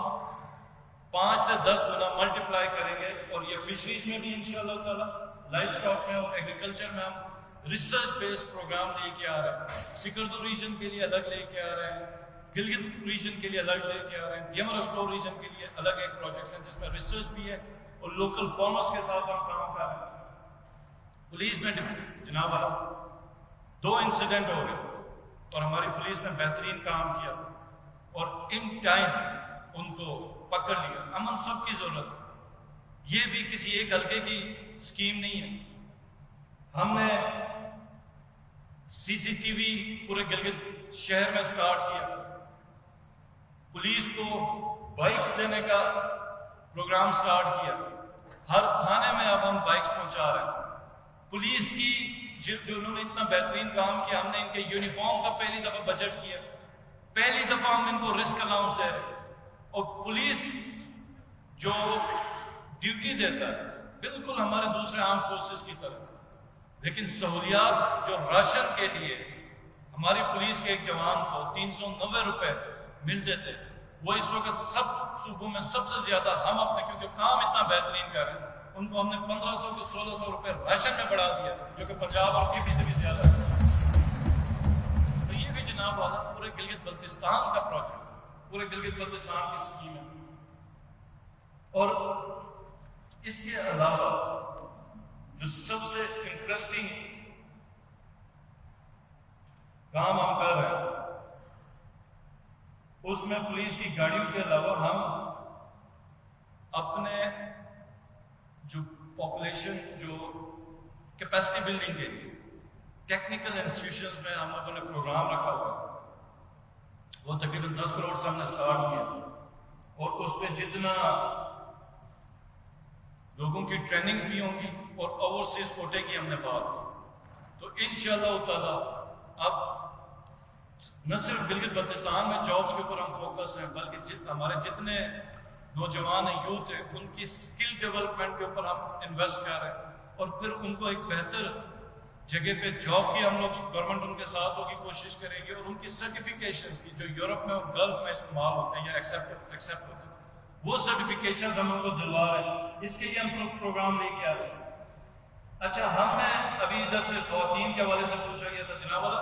5 سے 10 گنا ملٹیپلائی کریں گے. اور یہ فشریز میں بھی انشاءاللہ تعالی، لائف سٹاک میں اور ایگریکلچر میں ہم ریسرچ بیسڈ پروگرام لے کے آ رہے ہیں. سکردو ریجن کے لیے الگ لے کے آ رہے ہیں، گلگت ریجن کے لیے الگ لے کے آ رہے ہیں، دیمر اسٹور ریجن کے لیے الگ ایک پروجیکٹس ہیں جس میں ریسرچ بھی ہے اور لوکل فارمرز کے ساتھ ہم کام کر رہے ہیں. پولیس میں جناب 2 انسیڈنٹ ہو گئے اور ہماری پولیس نے بہترین کام کیا اور ان ٹائم ان کو پکڑ لیا. امن سب کی ضرورت ہے، یہ بھی کسی ایک حلقے کی اسکیم نہیں ہے. ہم نے CCTV پورے گلگت شہر میں سٹارٹ کیا، پولیس کو بائکس دینے کا پروگرام سٹارٹ کیا. ہر تھانے میں اب ہم بائکس پہنچا رہے ہیں. پولیس کی جو انہوں نے اتنا بہترین کام کیا، ہم نے ان کے یونیفارم کا پہلی دفعہ بجٹ کیا، پہلی دفعہ ہم ان کو رسک الاؤنس دے رہے ہیں. اور پولیس جو ڈیوٹی دیتا ہے بالکل ہمارے دوسرے آرم فورسز کی طرح، لیکن سہولیات جو راشن کے لیے ہماری پولیس کے ایک جوان کو 390 روپے ملتے تھے، وہ اس وقت سب صوبوں میں سب سے زیادہ ہم اپنے، کیونکہ کام اتنا بہترین کر رہے ہیں، ان کو ہم نے 1500 کو 1600 روپے راشن میں بڑھا دیا، جو کہ پنجاب اور KP سے بھی زیادہ ہے. تو یہ بھی جناب والا پورے گلگت بلتستان کا پروجیکٹ، پورے گلگت بلتستان کی اسکیم ہے. اور اس کے علاوہ جو سب سے انٹرسٹنگ کام ہم کر رہے ہیں، اس میں پولیس کی گاڑیوں کے علاوہ ہم اپنے جو پاپولیشن، جو کیپیسٹی بلڈنگ کے لیے ٹیکنیکل انسٹیٹیوشنز میں ہم لوگوں نے پروگرام رکھا ہوا، وہ تقریباً 10 کروڑ سے ہم نے سٹارٹ کیا. اور اس پہ جتنا لوگوں کی ٹریننگز بھی ہوں گی اور اوورسیز کوٹے کی ہم نے بات کی. تو انشاءاللہ تعالی اب نہ صرف گلگت بلتستان میں جابس کے اوپر ہم فوکس ہیں، بلکہ ہمارے جتنے نوجوان ہیں، یوتھ ہیں، ان کی سکل ڈیولپمنٹ کے اوپر ہم انویسٹ کر رہے ہیں. اور پھر ان کو ایک بہتر جگہ پہ جاب کی ہم لوگ گورنمنٹ ان کے ساتھ ہوگی کوشش کرے گی، اور ان کی سرٹیفکیشنز کی جو یورپ میں اور گلف میں استعمال ہوتے ہیں یا ایکسیپٹ ہوتے ہیں، وہ سرٹیفکیشنز ہم ان کو دلوا رہے ہیں. اس کے لیے ہم پروگرام لے کے آ رہے ہیں. اچھا، ہم نے ابھی ادھر سے خواتین کے حوالے سے پوچھا گیا تھا، جناب والا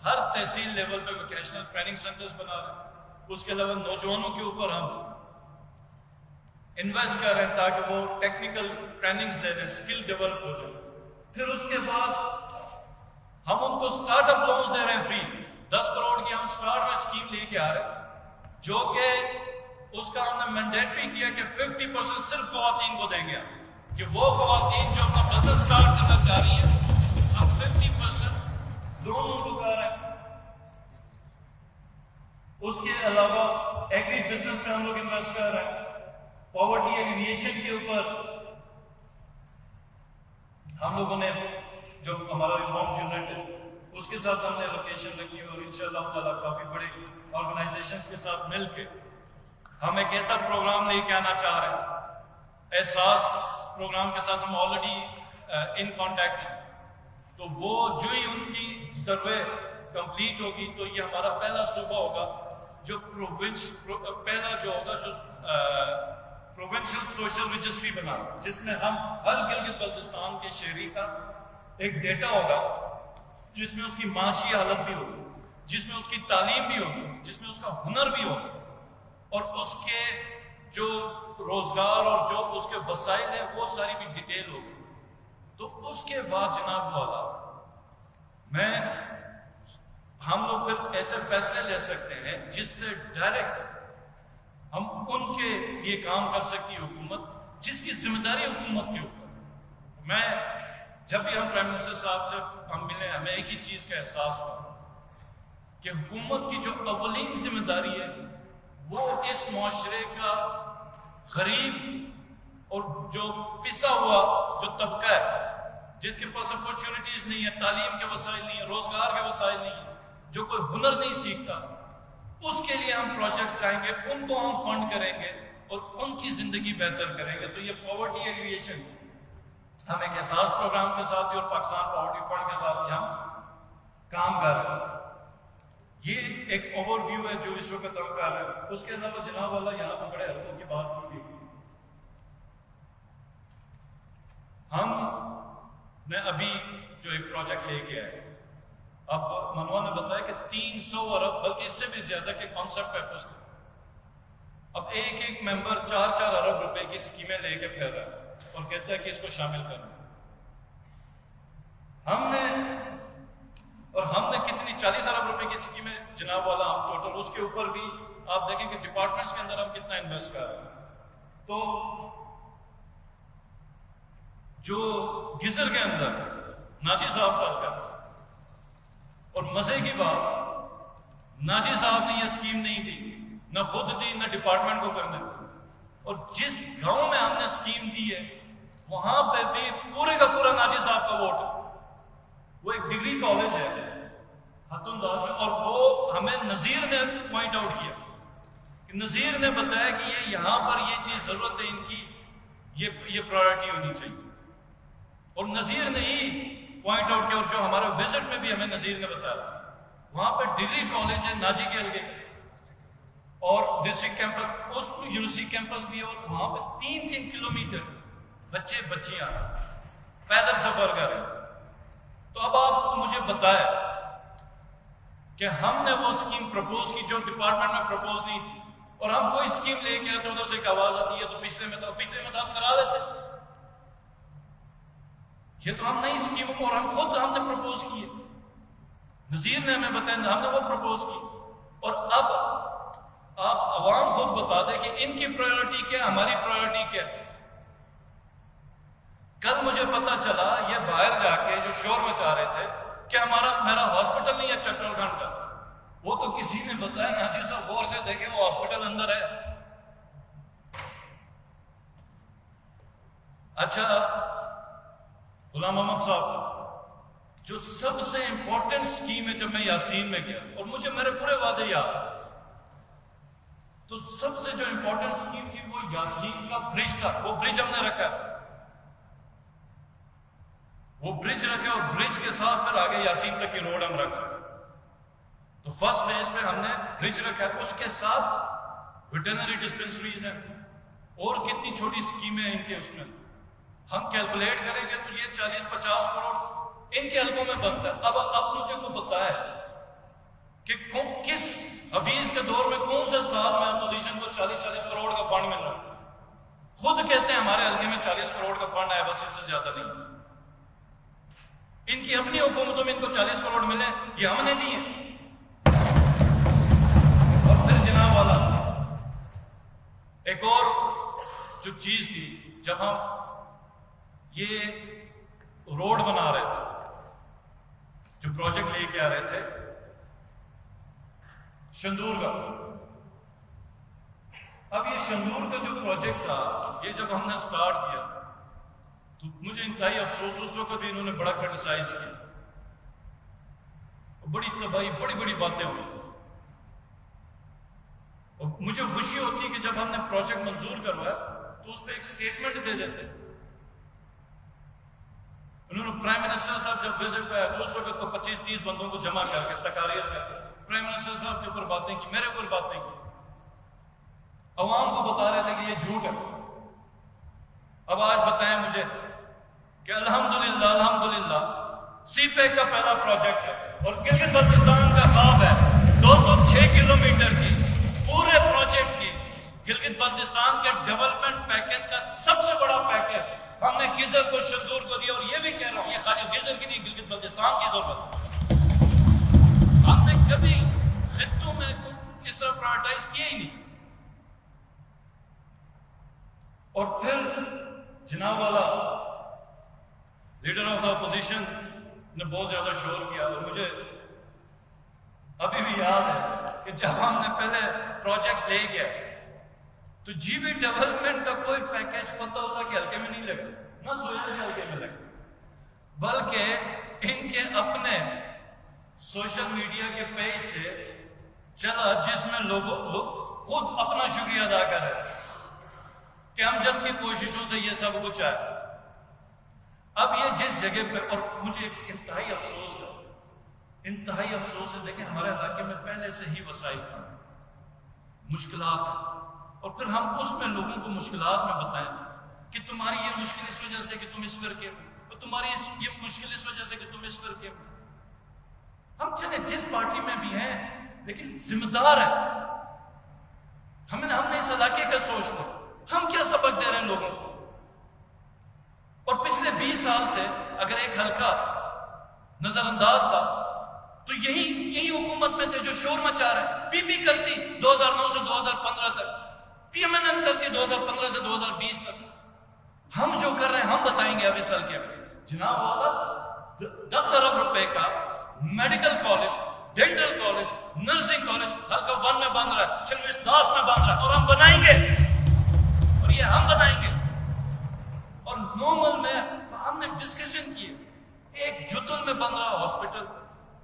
ہر تحصیل لیول پہ ووکیشنل ٹریننگ سینٹرز بنا رہے ہیں. اس کے علاوہ نوجوانوں کے اوپر ہم انویسٹ کر رہے ہیں تاکہ وہ ٹیکنیکل ٹریننگز لے لیں، اسکل ڈیولپ ہو جائے. پھر اس کے بعد ہم ان کو سٹارٹ اپ لونز دے رہے ہیں فری. 10 کروڑ کی ہم سٹارٹ میں اسکیم لے کے آ رہے ہیں، جو کہ اس کا ہم نے مینڈیٹری کیا کہ 50% صرف خواتین کو دیں گے، کہ وہ خواتین جو اپنا بزنس سٹارٹ کرنا چاہ رہی ہیں اب 50% لون ان کو کر رہے ہیں. اس کے علاوہ ایگری بزنس میں ہم لوگ انویسٹ کر رہے ہیں. پاورٹی ایلیویشن کے اوپر ہم لوگوں نے جو ہمارا ریفارمز یونٹ ہے اس کے ساتھ ہم نے لوکیشن رکھی، اور انشاءاللہ تعالیٰ کافی بڑے آرگنائزیشنز کے ساتھ مل کے ہم ایک ایسا پروگرام لے کے آنا چاہ رہے ہیں. احساس پروگرام کے ساتھ ہم آلریڈی ان کانٹیکٹ ہیں. تو وہ جو ہی ان کی سروے کمپلیٹ ہوگی تو یہ ہمارا پہلا صوبہ ہوگا جو پہلا جو ہوگا جو پروونشل سوشل رجسٹری بنا، جس میں ہم ہر گلگت بلتستان کے شہری کا ایک ڈیٹا ہوگا، جس میں اس کی معاشی حالت بھی ہوگی، جس میں اس کی تعلیم بھی ہوگی، جس میں اس کا ہنر بھی ہوگا، اور اس کے جو روزگار اور جو اس کے وسائل ہیں وہ ساری بھی ڈیٹیل ہوگی. تو اس کے بعد جناب والا ہم لوگ پھر ایسے فیصلے لے سکتے ہیں جس سے ڈائریکٹ ہم ان کے لیے کام کر سکتی حکومت، جس کی ذمہ داری حکومت کے اوپر. میں جب بھی ہم پرائم منسٹر صاحب سے ہم ملے، ہمیں ایک ہی چیز کا احساس ہوا کہ حکومت کی جو اولین ذمہ داری ہے وہ اس معاشرے کا غریب اور جو پسا ہوا جو طبقہ ہے، جس کے پاس اپرچونٹیز نہیں ہے، تعلیم کے وسائل نہیں ہے، روزگار کے وسائل نہیں ہے، جو کوئی ہنر نہیں سیکھتا، اس کے لیے ہم پروجیکٹس لائیں گے، ان کو ہم فنڈ کریں گے اور ان کی زندگی بہتر کریں گے. تو یہ پاورٹی ایلیویشن ہم ایک احساس پروگرام کے ساتھ بھی اور پاکستان پاورٹی فنڈ کے ساتھ بھی ہم کام کر رہے ہیں. یہ ایک اوور ویو ہے جو اس وقت ہم کر رہے ہیں. اس کے علاوہ جناب والا یہاں پہ بڑے حلقوں کی بات کی گئی. ہم نے ابھی جو ایک پروجیکٹ لے کے آئے، اب منوا نے بتایا کہ 300 ارب بلکہ اس سے بھی زیادہ کے کانسیپٹ پیپرز تھے. اب ایک ممبر 4-4 ارب روپے کی اسکیمیں لے کے پھر رہا ہے اور کہتا ہے کہ اس کو شامل کرنا. ہم نے کتنی 40 ارب روپے کی اسکیمیں جناب والا ہم ٹوٹل، اس کے اوپر بھی آپ دیکھیں کہ ڈپارٹمنٹس کے اندر ہم کتنا انویسٹ کر رہے ہیں. تو جو گزر کے اندر ناجی صاحب کا اور مزے کی بات، ناجی صاحب نے یہ اسکیم نہیں دی، نہ خود دی نہ ڈپارٹمنٹ کو کرنے دی. اور جس گاؤں میں ہم نے اسکیم دی ہے وہاں پہ بھی پورے کا پورا ناجی صاحب کا ووٹ ہے. وہ ایک ڈگری کالج ہے ہتھن داس میں، اور وہ ہمیں نذیر نے پوائنٹ آؤٹ کیا کہ نذیر نے بتایا کہ یہ یہاں پر یہ چیز ضرورت ہے، ان کی یہ پرائرٹی ہونی چاہیے. اور نذیر نے ہی پوائنٹ آؤٹ کیا، اور جو ہمارے وزٹ میں بھی ہمیں نذیر نے بتایا وہاں پہ ڈگری کالج ہے ناجی کے الگے اور ڈسٹرکٹ کیمپس، اس یونیورسٹی کیمپس بھی ہے، اور وہاں پہ 3-3 کلومیٹر بچے بچیاں پیدل سفر کر رہے ہیں. تو اب آپ مجھے بتائیں کہ ہم نے وہ اسکیم پرپوز کی جو ڈپارٹمنٹ میں پرپوز نہیں تھی، اور ہم کوئی اسکیم لے کے آتے ادھر سے ایک آواز آتی ہے تو پچھلے میں تو آپ کرا دیتے. یہ تو ہم نئی اسکیم کو اور ہم نے پرپوز کی ہے، نذیر نے ہمیں بتایا، ہم نے وہ پرپوز کی. اور اب آپ عوام خود بتا دیں کہ ان کی پرائیورٹی کیا، ہماری پرائیورٹی کیا. کل مجھے پتا چلا یہ باہر جا کے جو شور مچا رہے تھے کہ میرا ہاسپٹل نہیں ہے چٹل گھنٹ کا، وہ تو کسی نے بتایا ناجی صاحب غور سے دیکھیں وہ ہاسپٹل اندر ہے. اچھا غلام محمد صاحب جو سب سے امپورٹنٹ اسکیم ہے، جب میں یاسین میں گیا اور مجھے میرے پورے وعدے یاد، تو سب سے جو امپورٹنٹ اسکیم تھی وہ یاسین کا برج تھا. وہ برج ہم نے رکھا، وہ برج رکھے اور برج کے ساتھ پھر آگے یاسین تک کی روڈ ہم رکھا. تو فرسٹ فیز پہ ہم نے برج رکھا، اس کے ساتھ ویٹرنری ڈسپنسریز ہیں اور کتنی چھوٹی اسکیمیں ہیں ان کے. اس میں ہم کیلکولیٹ کریں گے تو یہ 40-50 کروڑ ان کے حلقوں میں بنتا ہے. اب مجھے کو بتایا کہ کس حفیظ کے دور میں کون سے سال میں اپوزیشن کو 40 کروڑ کا فنڈ مل رہا ہے. خود کہتے ہیں ہمارے حلقے میں 40 کروڑ کا فنڈ آیا، بس اس سے زیادہ نہیں. ان کی اپنی حکومتوں میں ان کو 40 کروڑ ملے، یہ ہم نے دیے. اور پھر جناب والا ایک اور جو چیز تھی، جب ہم یہ روڈ بنا رہے تھے، جو پروجیکٹ لے کے آ رہے تھے شندور کا، اب یہ شندور کا جو پروجیکٹ تھا، یہ جب ہم نے سٹارٹ کیا تو مجھے انتہائی افسوس، اس وقت بھی انہوں نے بڑا کرٹیسائز کیا، بڑی تباہی، بڑی باتیں ہوئی. اور مجھے خوشی ہوتی کہ جب ہم نے پروجیکٹ منظور کروایا تو اس پہ ایک سٹیٹمنٹ دے دیتے. انہوں نے پرائم منسٹر صاحب جب وزٹ پہ آیا تو اس وقت کو 25-30 بندوں کو جمع کر کے تقاریر کر کے پرائم منسٹر صاحب کے اوپر باتیں کی، میرے اوپر باتیں کی، عوام کو بتا رہے تھے کہ یہ جھوٹ ہے. اب آج بتائیں مجھے کہ الحمدللہ سی پیک کا پہلا پروجیکٹ ہے اور گلگت بلتستان کا خواب ہے 206 کلومیٹر کی پورے پروجیکٹ کی. گلگت بلتستان کے ڈیولپمنٹ پیکج کا سب سے بڑا پیکج ہم نے گزر کو شندور کو دیا. اور یہ بھی کہہ رہا ہوں، یہ خالی گزر کی نہیں، گلگت بلتستان کی ضرورت ہے. ہم نے کبھی خطوں میں اس طرح پرائورٹائز کیا ہی نہیں. اور پھر جناب والا لیڈر آف دا اپوزیشن نے بہت زیادہ شور کیا. اور مجھے ابھی بھی یاد ہے کہ جب ہم نے پہلے پروجیکٹس لے گیا تو جی بی ڈیولپمنٹ کا کوئی پیکج فتح اللہ کے حلقے میں نہیں لگا، نہ سہیل کے حلقے میں لگا، بلکہ ان کے اپنے سوشل میڈیا کے پیج سے چلا جس میں لوگ خود اپنا شکریہ ادا کر رہے ہیں کہ ہم جب کی کوششوں سے یہ سب کچھ آئے. اب یہ جس جگہ پہ، اور مجھے ایک انتہائی افسوس ہے، دیکھیں ہمارے علاقے میں پہلے سے ہی وسائل ہیں، مشکلات ہیں، اور پھر ہم اس میں لوگوں کو مشکلات میں بتائیں کہ تمہاری یہ مشکل اس وجہ سے کہ تم اس فرقے میں، اور تمہاری یہ مشکل اس وجہ سے کہ تم اس فرقے میں. ہم چلے جس پارٹی میں بھی ہیں لیکن ذمہ دار ہیں. ہم نے اس علاقے کا سوچنا، ہم کیا سبق دے رہے ہیں لوگوں کو. اور پچھلے 20 سال سے اگر ایک حلقہ نظر انداز تھا تو یہی حکومت میں تھے جو شور مچا رہے. پی پی کرتی 2009 سے 2015 تک، پی ایم این کرتی 2015 سے 2020 تک. ہم جو کر رہے ہیں ہم بتائیں گے. اب اس حلقے میں جناب والا 10 ارب روپے کا medical college, dental college, nursing college حلقہ 1 میں بن رہا ہے، چنویس داس میں بن رہا ہے، اور ہم بنائیں گے، اور یہ ہم بنائیں گے. اور نورمل میں ہم نے ڈسکشن کی، ایک جتل میں بن رہا ہاسپٹل،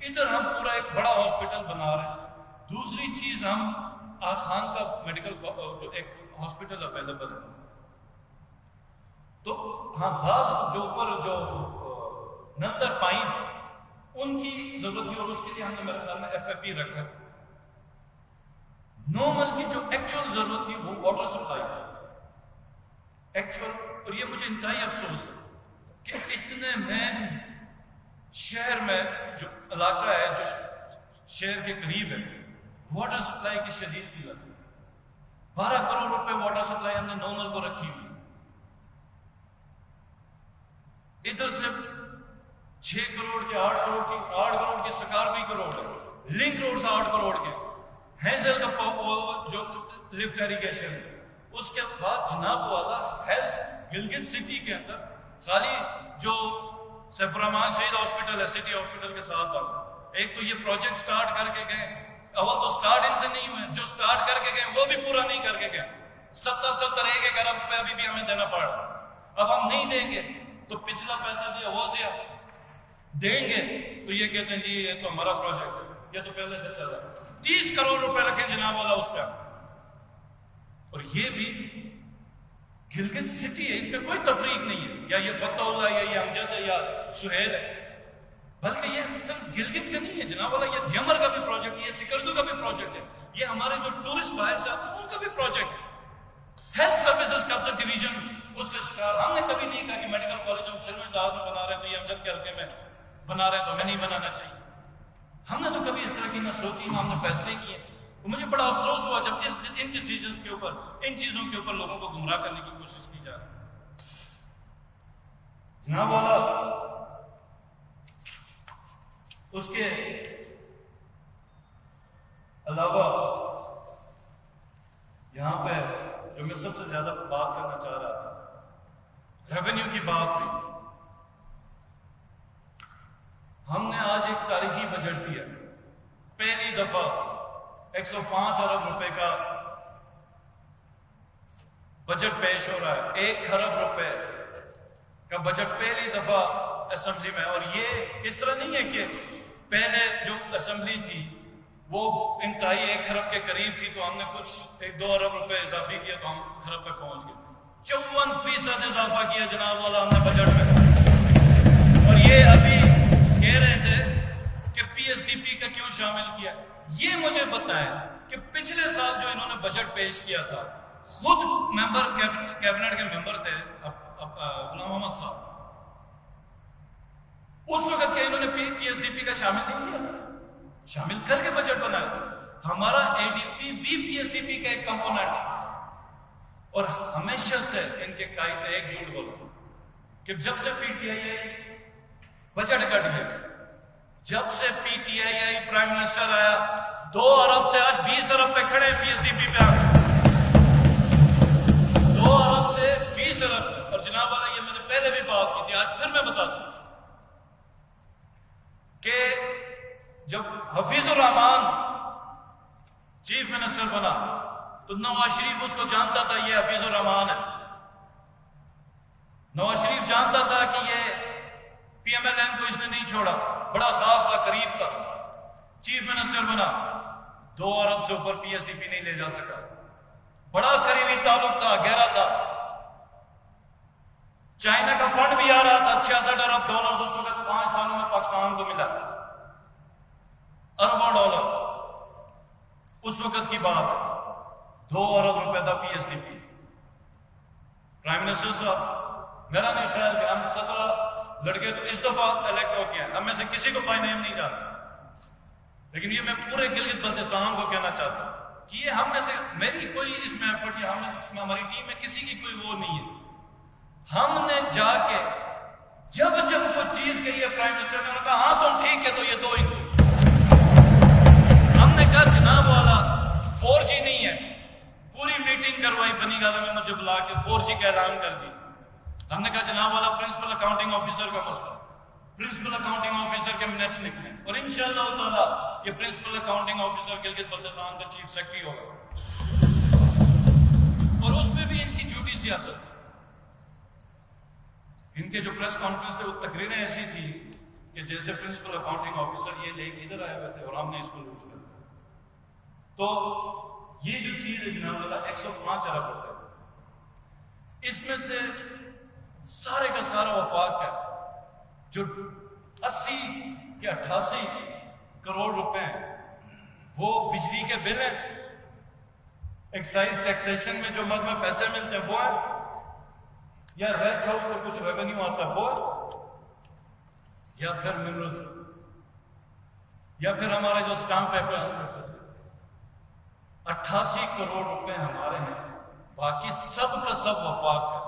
ادھر ہم پورا ایک بڑا ہاسپٹل بنا رہے ہیں. دوسری چیز ہم خان کا میڈیکل جو ایک ہاسپٹل اویلیبل ہے. تو ہاں بعض جو اوپر جو نظر پائیں ان کی ضرورت تھی، اور اس کے لیے ہم نے میرے خیال میں ایف ایف پی رکھا. نارمل کی جو ایکچوئل ضرورت تھی وہ واٹر سپلائی ایکچوئل. اور یہ مجھے انتہائی افسوس ہے کہ اتنے مین شہر میں جو علاقہ ہے، جو شہر کے قریب ہے، واٹر سپلائی کی شدید قلت. 12 کروڑ روپے واٹر سپلائی ہم نے نارمل کو رکھی ہوئی. ادھر سے 6 کروڑ کے 8 کروڑ کی سکارپی کروڑ ہے، لنک روڈ سے 8 کروڑ کے، ہینزل کا جو لفٹ ایریگیشن ہے. اس کے بعد جناب والا ہیلتھ گلگت سٹی کے اندر خالی جو سیف الرحمان شہید ہاسپٹل ہے سٹی ہاسپٹل کے ساتھ بنا. ایک تو یہ پروجیکٹ سٹارٹ کر کے گئے، اول تو سٹارٹ ان سے نہیں ہوئے، جو سٹارٹ کر کے گئے وہ بھی پورا نہیں کر کے گئے. 70 ایک ارب روپے ابھی بھی ہمیں دینا پڑ رہا. اب ہم نہیں دیں گے تو پچھلا پیسہ دیا وہ سے دیں گے تو یہ کہتے ہیں جی یہ تو ہمارا پروجیکٹ ہے، یہ تو پہلے سے چل رہا ہے. 30 کروڑ روپے رکھیں جناب والا اس پہ. اور یہ بھی گلگت سٹی ہے، اس پہ کوئی تفریق نہیں ہے، یا یہ فتح اللہ یا یہ امجد ہے یا سہیل ہے، بلکہ یہ صرف گلگت کا نہیں ہے جناب والا، یہ دھیمر کا بھی پروجیکٹ ہے، یہ سکردو کا بھی پروجیکٹ ہے، یہ ہمارے جو ٹورسٹ باہر سے آتے ہیں ان کا بھی پروجیکٹ ہے. ہیلتھ سروسز کا ڈویژن اس کا شکار. ہم نے کبھی نہیں کہا کہ میڈیکل کالج ہم چنویس داس میں بنا رہے ہیں تو یہ امجد کے حلقے میں بنا رہے ہیں تو ہمیں نہیں بنانا چاہیے. ہم نے تو کبھی اس طرح کی نہ سوچی نہ ہم نے فیصلے کیے. مجھے بڑا افسوس ہوا جب ان ڈیسیجنز کے اوپر، ان چیزوں کے اوپر لوگوں کو گمراہ کرنے کی کوشش کی جا رہی ہے. جناب والا اس کے علاوہ یہاں پہ جو میں سب سے زیادہ بات کرنا چاہ رہا تھا، ریونیو کی بات ہوئی. ہم نے آج ایک تاریخی بجٹ دیا، پہلی دفعہ 105 ارب روپے کا بجٹ پیش ہو رہا ہے. 1 ارب روپے کا بجٹ پہلی دفعہ اسمبلی میں. اور یہ اس طرح نہیں ہے کہ پہلے جو اسمبلی تھی وہ انتہائی 1 ارب کے قریب تھی تو ہم نے کچھ 1-2 ارب روپے اضافی کیا تو ہم ارب پہ پہنچ گئے. 54% اضافہ کیا جناب والا ہم نے بجٹ میں. اور یہ ابھی کہہ رہے تھے کہ پی ایس ڈی پی کا کیوں شامل کیا. یہ مجھے بتائیں کہ پچھلے سال جو انہوں نے بجٹ پیش کیا تھا، خود ممبر کیبنٹ کے ممبر تھے غلام محمد صاحب، اس وقت کیا انہوں نے پی ایس ڈی پی کا شامل نہیں کیا تھا؟ شامل کر کے بجٹ بنایا تھا. ہمارا اے ڈی پی بھی پی ایس ڈی پی کا ایک کمپوننٹ ہے. اور ہمیشہ سے ان کے قائد نے ایک جھوٹ بولا کہ جب سے پی ٹی آئی بجٹ کٹ گیا، جب سے P T i prime minister آیا 2 ارب سے آج 20 ارب پہ کھڑے پی ایس ڈی پی پہ. 2 ارب سے 20 ارب. اور جناب والا یہ میں نے پہلے بھی بات کی تھی، آج پھر میں بتا دوں کہ جب حفیظ الرحمان چیف منسٹر بنا تو نواز شریف اس کو جانتا تھا یہ حفیظ الرحمان ہے. نواز شریف جانتا تھا کہ یہ پی ایم ایل این کو اس نے نہیں چھوڑا، بڑا خاص تھا، قریب تھا. چیف منسٹر بنا 2 ارب سے اوپر پی ایس ڈی پی نہیں لے جا سکا. بڑا قریبی تعلق تھا, گہرا تھا. چائنا کا فنڈ بھی آ رہا تھا, $66 ارب اس وقت 5 سالوں میں پاکستان کو ملا. اربوں ڈالر اس وقت کی بات ہے. 2 ارب روپے کا P S D P. Prime minister صاحب, میرا نہیں خیال کہ ہم 17 لڑکے تو اس دفعہ الیکٹ ہو کے ہیں, ہم میں سے کسی کو بائی نیم نہیں جانتا, لیکن یہ میں پورے گلگت بلتستان کو کہنا چاہتا ہوں کہ یہ ہم میں سے, میری کوئی اس میں ایفرٹ یا ہماری ٹیم میں کسی کی کوئی وہ نہیں ہے. ہم نے جا کے جب کوئی چیز کہی ہے پرائم منسٹر نے کہا ہاں تم ٹھیک ہے تو یہ 2 ہی. ہم نے کہا جناب والا 4G نہیں ہے, پوری میٹنگ کروائی بنی گازا میں, مجھے بلا کے 4G کا اعلان کر دی. ہم نے کہا جناب والا پرنسپل اکاؤنٹنگ آفیسر کا مسئلہ, پرنسپل اکاؤنٹنگ آفیسر کے منٹس لکھنے, اور انشاءاللہ تعالی یہ principal accounting officer Gilgit Baltistan کا چیف سیکرٹری ہوگا. اور اس میں بھی ان کی جھوٹی سیاست تھی. ان کے جو پریس کانفرنس تھے وہ تقریریں ایسی تھی کہ جیسے پرنسپل اکاؤنٹنگ آفیسر یہ لے کے ادھر آئے ہوئے تھے اور ہم نے اس کو لوز کر دیا. تو یہ جو چیز ہے جناب اللہ 105 ارب روپے, اس میں سے سارے کا سارا وفاق ہے جو 80 یا 88 کروڑ روپے ہیں وہ بجلی کے بل ہیں, ایکسائز ٹیکسیشن میں جو مد میں پیسے ملتے ہیں وہ ہیں, یا ریسٹ ہاؤس سے کچھ ریونیو آتا ہے وہ ہے, یا پھر منرلز, یا پھر ہمارے جو اسٹامپ پیپرز 88 کروڑ روپے ہمارے ہیں, باقی سب کا سب وفاق ہے.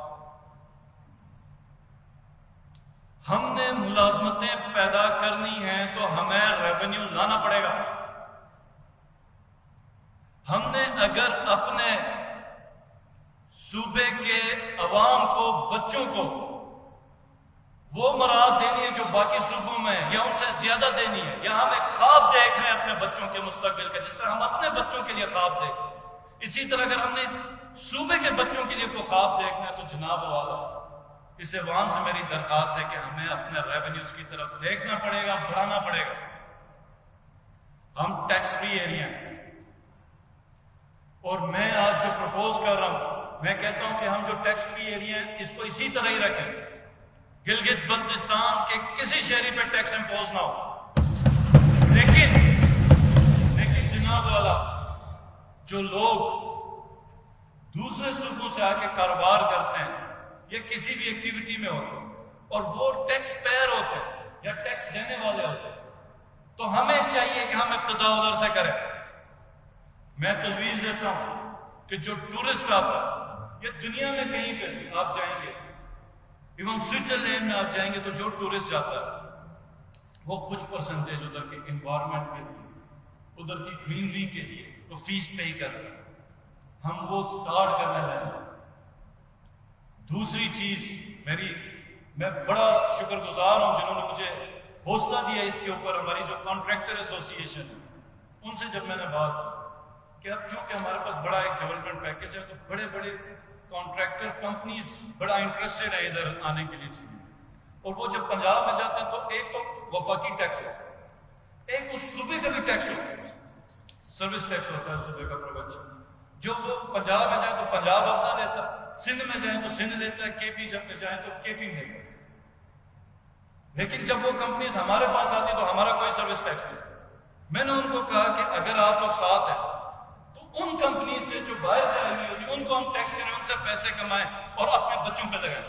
ہم نے ملازمتیں پیدا کرنی ہیں تو ہمیں ریونیو لانا پڑے گا. ہم نے اگر اپنے صوبے کے عوام کو, بچوں کو وہ مراد دینی ہے جو باقی صوبوں میں یا ان سے زیادہ دینی ہے, یا ہم ایک خواب دیکھ رہے ہیں اپنے بچوں کے مستقبل کا جس طرح ہم اپنے بچوں کے لیے خواب دیکھتے ہیں, اسی طرح اگر ہم نے اس صوبے کے بچوں کے لیے کوئی خواب دیکھنا ہے تو جناب والا اس ایوان سے میری درخواست ہے کہ ہمیں اپنے ریونیوز کی طرف دیکھنا پڑے گا, بڑھانا پڑے گا. ہم ٹیکس فری ایریا ہیں, اور میں آج جو پروپوز کر رہا ہوں میں کہتا ہوں کہ ہم جو ٹیکس فری ایریا ہیں اس کو اسی طرح ہی رکھیں. گلگت بلتستان کے کسی شہری پہ ٹیکس امپوز نہ ہو, لیکن جناب والا جو لوگ دوسرے صوبوں سے آ کے کاروبار کرتے ہیں یا کسی بھی ایکٹیویٹی میں ہوتے ہیں اور وہ ٹیکس پیئر ہوتے ہیں یا ٹیکس دینے والے ہوتے ہیں, تو ہمیں چاہیے کہ ہم ابتدا ادھر سے کریں. میں تجویز دیتا ہوں کہ جو ٹورسٹ آتا ہے یا دنیا میں کہیں پہ بھی آپ جائیں گے, ایون سوئٹزرلینڈ میں آپ جائیں گے تو جو ٹورسٹ جاتا ہے وہ کچھ پرسنٹیج ادھر کے انوائرمنٹ کے لیے, ادھر کی گرینری کے لیے تو فیس پے ہی کرتے ہیں. ہم وہ سٹارٹ کرنے لیں. دوسری چیز میں بڑا شکر گزار ہوں جنہوں نے مجھے حوصلہ دیا اس کے اوپر, ہماری جو کانٹریکٹر ایسوسیشن ہے ان سے جب میں نے بات کی کہ اب چونکہ ہمارے پاس بڑا ایک ڈیولپمنٹ پیکج ہے تو بڑے بڑے کانٹریکٹر کمپنیز بڑا انٹرسٹڈ ہے ادھر آنے کے لیے چاہیے, اور وہ جب پنجاب میں جاتے ہیں تو ایک تو وفاقی ٹیکس ہوتا ہے, ایک اس صوبے کا بھی ٹیکس ہوتا ہے, سروس ٹیکس ہوتا ہے صوبے کا پروونشن. جو وہ پنجاب میں جائیں تو پنجاب اپنا لیتا ہے, سندھ میں جائیں تو سندھ لیتا ہے, کے پی جب میں جائیں تو کے پی لے گا. لیکن جب وہ کمپنیز ہمارے پاس آتی تو ہمارا کوئی سروس ٹیکس نہیں. میں نے ان کو کہا کہ اگر آپ لوگ ساتھ ہیں تو ان کمپنیز سے جو باہر سے آئی ہوئی ہوتی ان کو ہم ٹیکس کریں, ان سے پیسے کمائیں اور اپنے بچوں پہ لگائیں.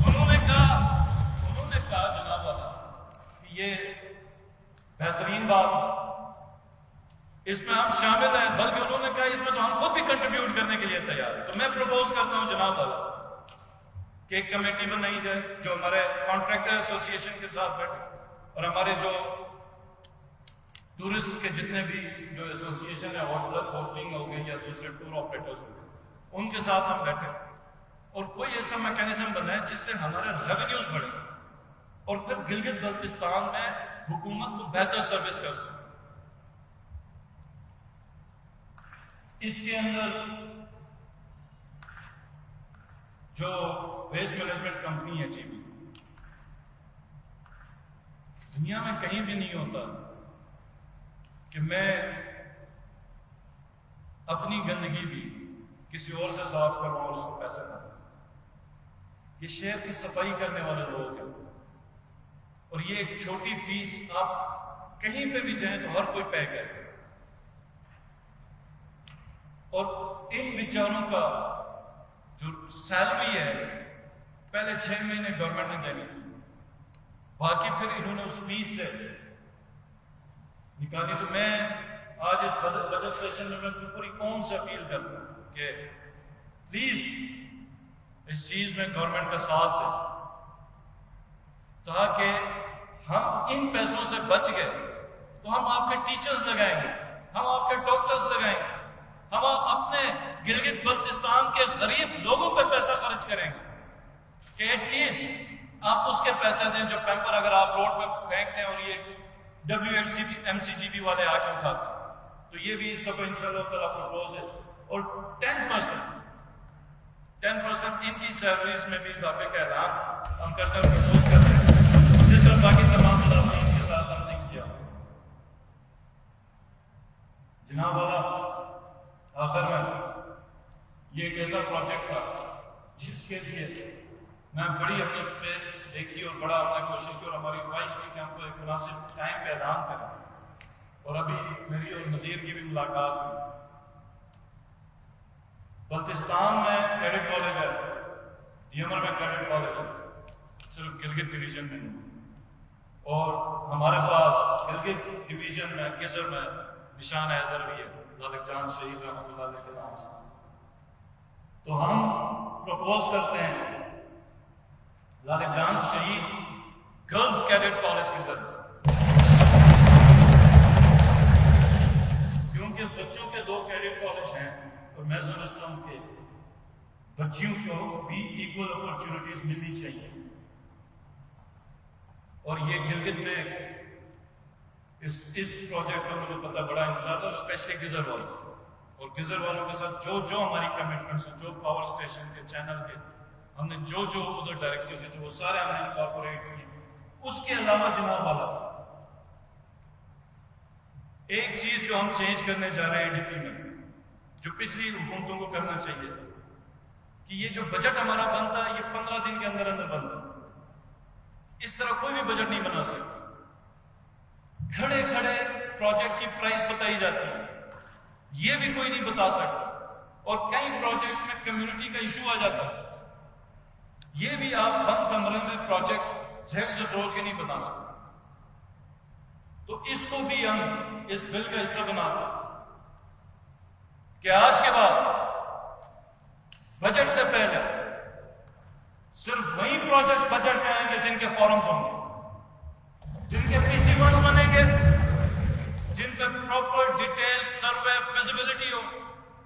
انہوں نے کہا جناب والا کہ یہ بہترین بات ہے, اس میں ہم شامل ہیں, بلکہ انہوں نے کہا اس میں تو ہم خود بھی کنٹریبیوٹ کرنے کے لیے تیار ہیں. تو میں پروپوز کرتا ہوں جناب والا کہ ایک کمیٹی بنائی جائے جو ہمارے کانٹریکٹر ایسوسیشن کے ساتھ بیٹھے اور ہمارے جو ٹورسٹ کے جتنے بھی جو ایسوسیشن ہے, ہوٹلنگ ہو گئی یا دوسرے ٹور آپریٹرز ہو گئے, ان کے ساتھ ہم بیٹھے اور کوئی ایسا میکینزم بنائے جس سے ہمارے ریونیوز بڑھیں اور پھر گلگت بلتستان میں حکومت کو بہتر سروس کر سکے. اس کے اندر جو ویسٹ مینجمنٹ کمپنی ہے جی, دنیا میں کہیں بھی نہیں ہوتا کہ میں اپنی گندگی بھی کسی اور سے صاف کروں اور اس کو پیسہ نہ دوں. یہ شہر کی صفائی کرنے والے لوگ ہیں اور یہ ایک چھوٹی فیس آپ کہیں پہ بھی جائیں تو ہر کوئی پے کرے. اور ان بیچاروں کا جو سیلری ہے پہلے 6 مہینے گورنمنٹ نے دینی تھی, باقی پھر انہوں نے اس فیس سے نکالی. تو میں آج اس بجٹ سیشن میں پوری قوم سے اپیل کرتا ہوں کہ پلیز اس چیز میں گورنمنٹ کا ساتھ دیں تاکہ ہم ان پیسوں سے بچ گئے تو ہم آپ کے ٹیچرز لگائیں گے, ہم آپ کے ڈاکٹرز لگائیں گے, ہم اپنے گلگت بلتستان کے غریب لوگوں پہ پیسہ خرچ کریں گے کہ ایٹ لیسٹ آپ اس کے پیسے دیں جو پیمپر اگر آپ روڈ پہ پھینکتے ہیں اور یہ WMCGB والے آ کے اٹھاتے ہیں. تو یہ بھی اس دفعہ انشاءاللہ تعالیٰ پروپوز ہے. اور 10% ان کی سیلریز میں بھی اضافے کا اعلان ہم کرتے ہیں, پروپوز کرتے ہیں, جس طرح باقی تمام ملازمین کے ساتھ ہم نے کیا. جناب والا آخر میں یہ ایک ایسا پروجیکٹ تھا جس کے لیے میں بڑی اپنی اسپیس دیکھی اور بڑا اپنا کوشش کی اور ہماری خواہش تھی کہ ہم کو ایک مناسب ٹائم پہ اعلان کریں. اور ابھی میری اور نذیر کی بھی ملاقات ہوئی. بلتستان میں کیڈٹ کالج ہے, دیمر میں کیڈٹ کالج ہے, صرف گلگت ڈویژن میں, اور ہمارے پاس گلگت ڈویژن میں کسر میں نشان حیدر بھی ہے, لالک جان شہید رحمۃ اللہ علیہ کے نام سے. تو ہم پروپوز کرتے ہیں لالک جان شہید گرلز کیڈٹ کالج کی ضرورت, کیونکہ بچوں کے 2 کیڈٹ کالج ہیں اور میں سمجھتا ہوں کہ بچیوں کو بھی ایکول اپرچونٹیز ملنی چاہیے. اور یہ گلگت میں اس پروجیکٹ کا مجھے پتا بڑا انتظار تھا, اسپیشلی گزر والوں اور گزر والوں کے ساتھ جو ہماری کمٹمنٹس ہیں, جو پاور اسٹیشن کے چینل کے ہم نے جو ادھر ڈائریکٹیوز ہیں وہ سارے ہم نے انکارپوریٹ کیے. اس کے علاوہ جناب والا ایک چیز جو ہم چینج کرنے جا رہے ہیں ADP میں, جو پچھلی حکومتوں کو کرنا چاہیے تھا, کہ یہ جو بجٹ ہمارا بنتا ہے یہ 15 دن کے اندر بنتا ہے. اس طرح کوئی بھی بجٹ نہیں بنا سکتا. کھڑے پروجیکٹ کی پرائس بتائی جاتی ہے, یہ بھی کوئی نہیں بتا سکتا. اور کئی پروجیکٹس میں کمیونٹی کا ایشو آ جاتا ہے, یہ بھی آپ بند کمرے میں پروجیکٹس ذہن سے سوچ کے نہیں بتا سکتے. تو اس کو بھی ہم اس بل کا حصہ بناتے ہیں کہ آج کے بعد بجٹ سے پہلے صرف وہی پروجیکٹس بجٹ میں آئیں گے جن کے فارمز ہوں گے, جن کے PC1 بنیں گے, جن پہ پراپر ڈیٹیل سروے فیزیبلٹی ہو,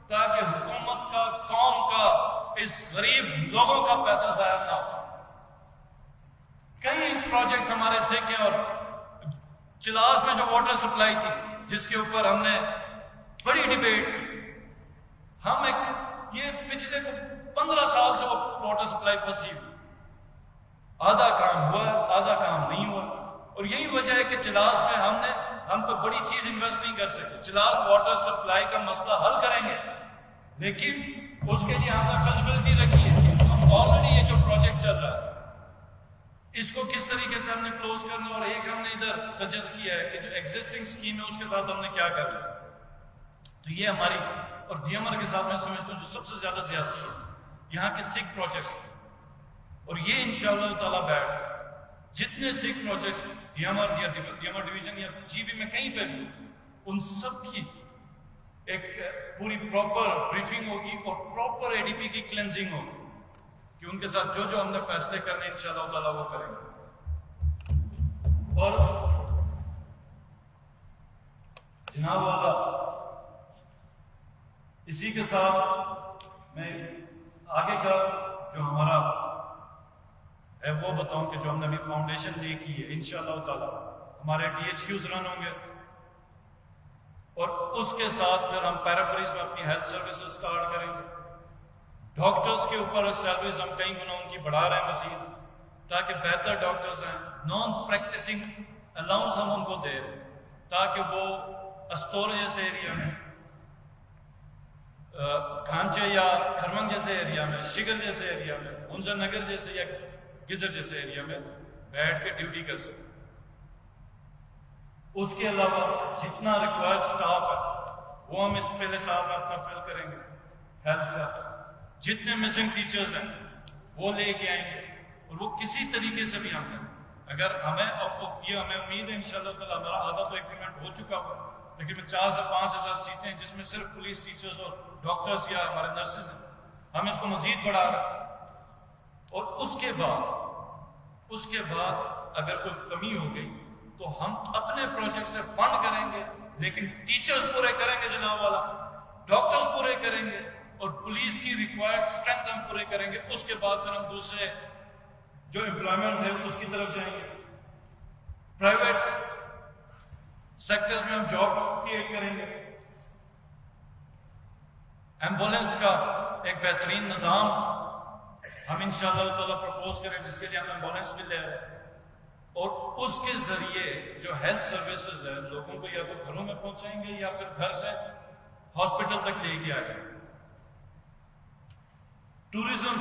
تاکہ حکومت کا, قوم کا, اس غریب لوگوں کا پیسہ ضائع نہ ہو. کئی پروجیکٹس ہمارے سیکھے, اور چلاس میں جو واٹر سپلائی تھی جس کے اوپر ہم نے بڑی ڈیبیٹ کی, ہم یہ پچھلے 15 سال سے وہ واٹر سپلائی پھنسی ہوئی, آدھا کام ہوا آدھا کام نہیں ہوا. اور یہی وجہ ہے کہ چلاس میں ہم تو بڑی چیز انویسٹ نہیں کر سکتے. چلاس واٹر سپلائی کا مسئلہ حل کریں گے, لیکن اس کے لیے ہم نے فیزیبلٹی رکھی ہے کہ ہم آلریڈی یہ جو پروجیکٹ چل رہا ہے اس کو کس طریقے سے ہم نے کلوز کرنا. اور ایک ہم نے ادھر سجیسٹ کیا ہے کہ جو ایگزسٹنگ اسکیم ہے اس کے ساتھ ہم نے کیا کرنا. تو یہ ہماری اور DMR کے ساتھ میں سمجھتا ہوں جو سب سے زیادہ زیادتی ہے یہاں کے سکھ پروجیکٹس, اور یہ انشاءاللہ تعالیٰ بیٹھ جتنے سکھ پروجیکٹس DMR ڈویژن یا GB میں کہیں پہ بھی, ان سب کی ایک پوری پراپر بریفنگ ہوگی اور پراپر ADP کی کلینزنگ ہوگی کہ ان کے ساتھ جو ہم نے فیصلے کرنے انشاءاللہ تعالیٰ وہ کریں گے. اور جناب والا اسی کے ساتھ میں آگے کا جو ہمارا ہے وہ بتاؤں کہ جو ہم نے ابھی فاؤنڈیشن لے کی ہے انشاءاللہ تعالیٰ ہمارے THQs رن ہوں گے, اور اس کے ساتھ پھر ہم پیرافریز میں اپنی ہیلتھ سروسز سٹارٹ کریں گے. ڈاکٹرز کے اوپر سیلریز ہم کئی گنا ان کی بڑھا رہے ہیں مزید, تاکہ بہتر ڈاکٹرز ہیں. نان پریکٹسنگ الاؤنس ہم ان کو دے رہے ہیں تاکہ وہ استور جیسے ایریا میں، کھانچے یا کھرمنگ جیسے ایریا میں، شگر جیسے ایریا میں، ہنزا نگر جیسے یا گجر جیسے ایریا میں بیٹھ کے ڈیوٹی کر سکیں۔ اس کے علاوہ جتنا ریکوائرڈ سٹاف ہے وہ ہم اس پہلے سال میں اپنا فل کریں گے ہیلتھ کا۔ جتنے مسنگ ٹیچرز ہیں وہ لے کے آئیں گے، اور وہ کسی طریقے سے بھی ہم کریں۔ اگر ہمیں امید ہے انشاءاللہ تعالی ہمارا آدھا تو ایگریمنٹ ہو چکا ہوا، تقریباً 4 سے 5 ہزار سیٹیں جس میں صرف پولیس ٹیچرز اور ڈاکٹرز یا ہمارے نرسز ہیں، ہم اس کو مزید بڑھا رہے ہیں۔ اور اس کے بعد اگر کوئی کمی ہو گئی تو ہم اپنے پروجیکٹ سے فنڈ کریں گے، لیکن ٹیچرز پورے کریں گے جناب والا، ڈاکٹرز پورے کریں گے، اور پولیس کی ریکوائرڈ اسٹرینتھ ہم پورے کریں گے۔ اس کے بعد پھر ہم دوسرے جو امپلائمنٹ ہے اس کی طرف جائیں گے۔ پرائیویٹ سیکٹرز میں ہم جاب کریٹ کریں گے۔ ایمبولینس کا ایک بہترین نظام ہم انشاءاللہ تعالیٰ پرپوز کریں، جس کے لیے ہم ایمبولینس بھی لے رہے ہیں، اور اس کے ذریعے جو ہیلتھ سروسز ہے لوگوں کو یا تو گھروں میں پہنچائیں گے یا پھر گھر سے ہاسپٹل تک لے کے آ جائیں گے۔ ٹورزم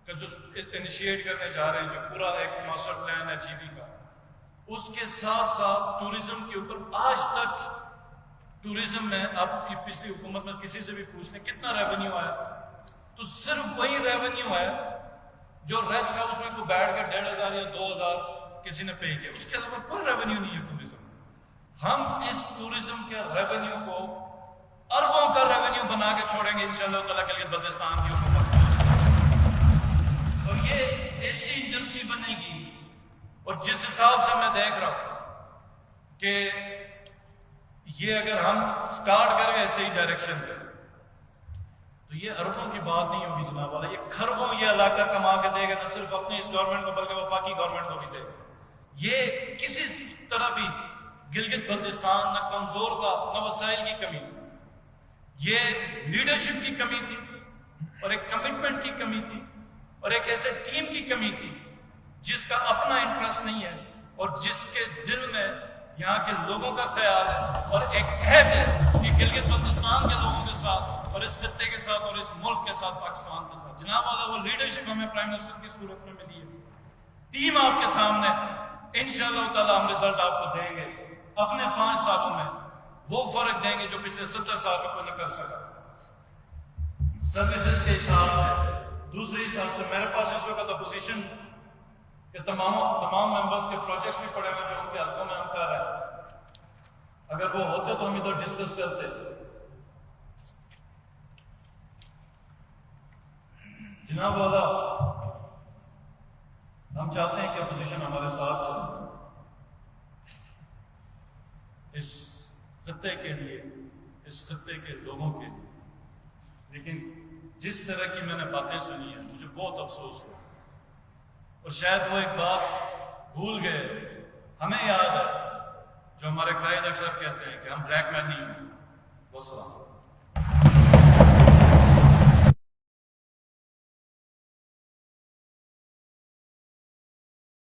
کا جو انیشیٹ کرنے جا رہے ہیں، جو پورا ایک ماسٹر پلان ہے جی بی کا، اس کے ساتھ ساتھ ٹورزم کے اوپر آج تک ٹورزم میں آپ پچھلی حکومت میں کسی سے بھی پوچھ لیں کتنا ریونیو آیا، تو صرف وہی ریونیو ہے جو ریسٹ ہاؤس میں کو بیٹھ کے 1500 یا 2000 کسی نے پے کیا، اس کے علاوہ کوئی ریونیو نہیں ہے ٹورزم۔ ہم اس ٹورزم کے ریونیو کو اربوں کا ریونیو بنا کے چھوڑیں گے انشاءاللہ تعالیٰ گلگت بلتستان کی حکومت، اور یہ ایسی انڈسٹری بنے گی۔ اور جس حساب سے میں دیکھ رہا ہوں کہ یہ اگر ہم سٹارٹ کر گئے صحیح ڈائریکشن پہ تو یہ اربوں کی بات نہیں ہوگی جناب والا، یہ کھربوں یہ علاقہ کما کے دے گا، نہ صرف اپنی اس گورنمنٹ کو بلکہ وفاقی گورنمنٹ کو بھی دے گا۔ یہ کسی طرح بھی گلگت بلتستان نہ کمزور تھا نہ وسائل کی کمی، یہ لیڈرشپ کی کمی تھی، اور ایک کمٹمنٹ کی کمی تھی، اور ایک ایسے ٹیم کی کمی تھی جس کا اپنا انٹرسٹ نہیں ہے، اور جس کے دل میں یہاں کے لوگوں کا خیال ہے، اور ایک عہد ہے کہ گلگت بلتستان کے لوگوں کے ساتھ اور اس خطے کے ساتھ اور اس ملک کے ساتھ پاکستان کے ساتھ جناب والا وہ لیڈرشپ ہمیں پرائم منسٹر کی صورت میں ملی ہے۔ ٹیم آپ کے سامنے، انشاءاللہ تعالی ہم رزلٹ آپ کو دیں گے، اپنے 5 سالوں میں وہ فرق دیں گے جو پچھلے 70 سال میں کوئی نہ کر سکا۔ سروسز کے حساب سے، دوسرے حساب سے میرے پاس اس وقت اپوزیشن کہ تمام ممبرز کے پروجیکٹس بھی پڑے ہوئے جو ان کے حلقوں میں ہم کر رہے ہیں، اگر وہ ہوتے تو ہم ادھر ڈسکس کرتے۔ جناب والا ہم چاہتے ہیں کہ اپوزیشن ہمارے ساتھ چلے اس خطے کے لیے، اس خطے کے لوگوں کے لیے، لیکن جس طرح کی میں نے باتیں سنی ہیں مجھے بہت افسوس ہوا، اور شاید وہ ایک بات بھول گئے۔ ہمیں یاد ہے جو ہمارے قائد اکثر کہتے ہیں کہ ہم بلیک مین نہیں ہیں، وہ سلام۔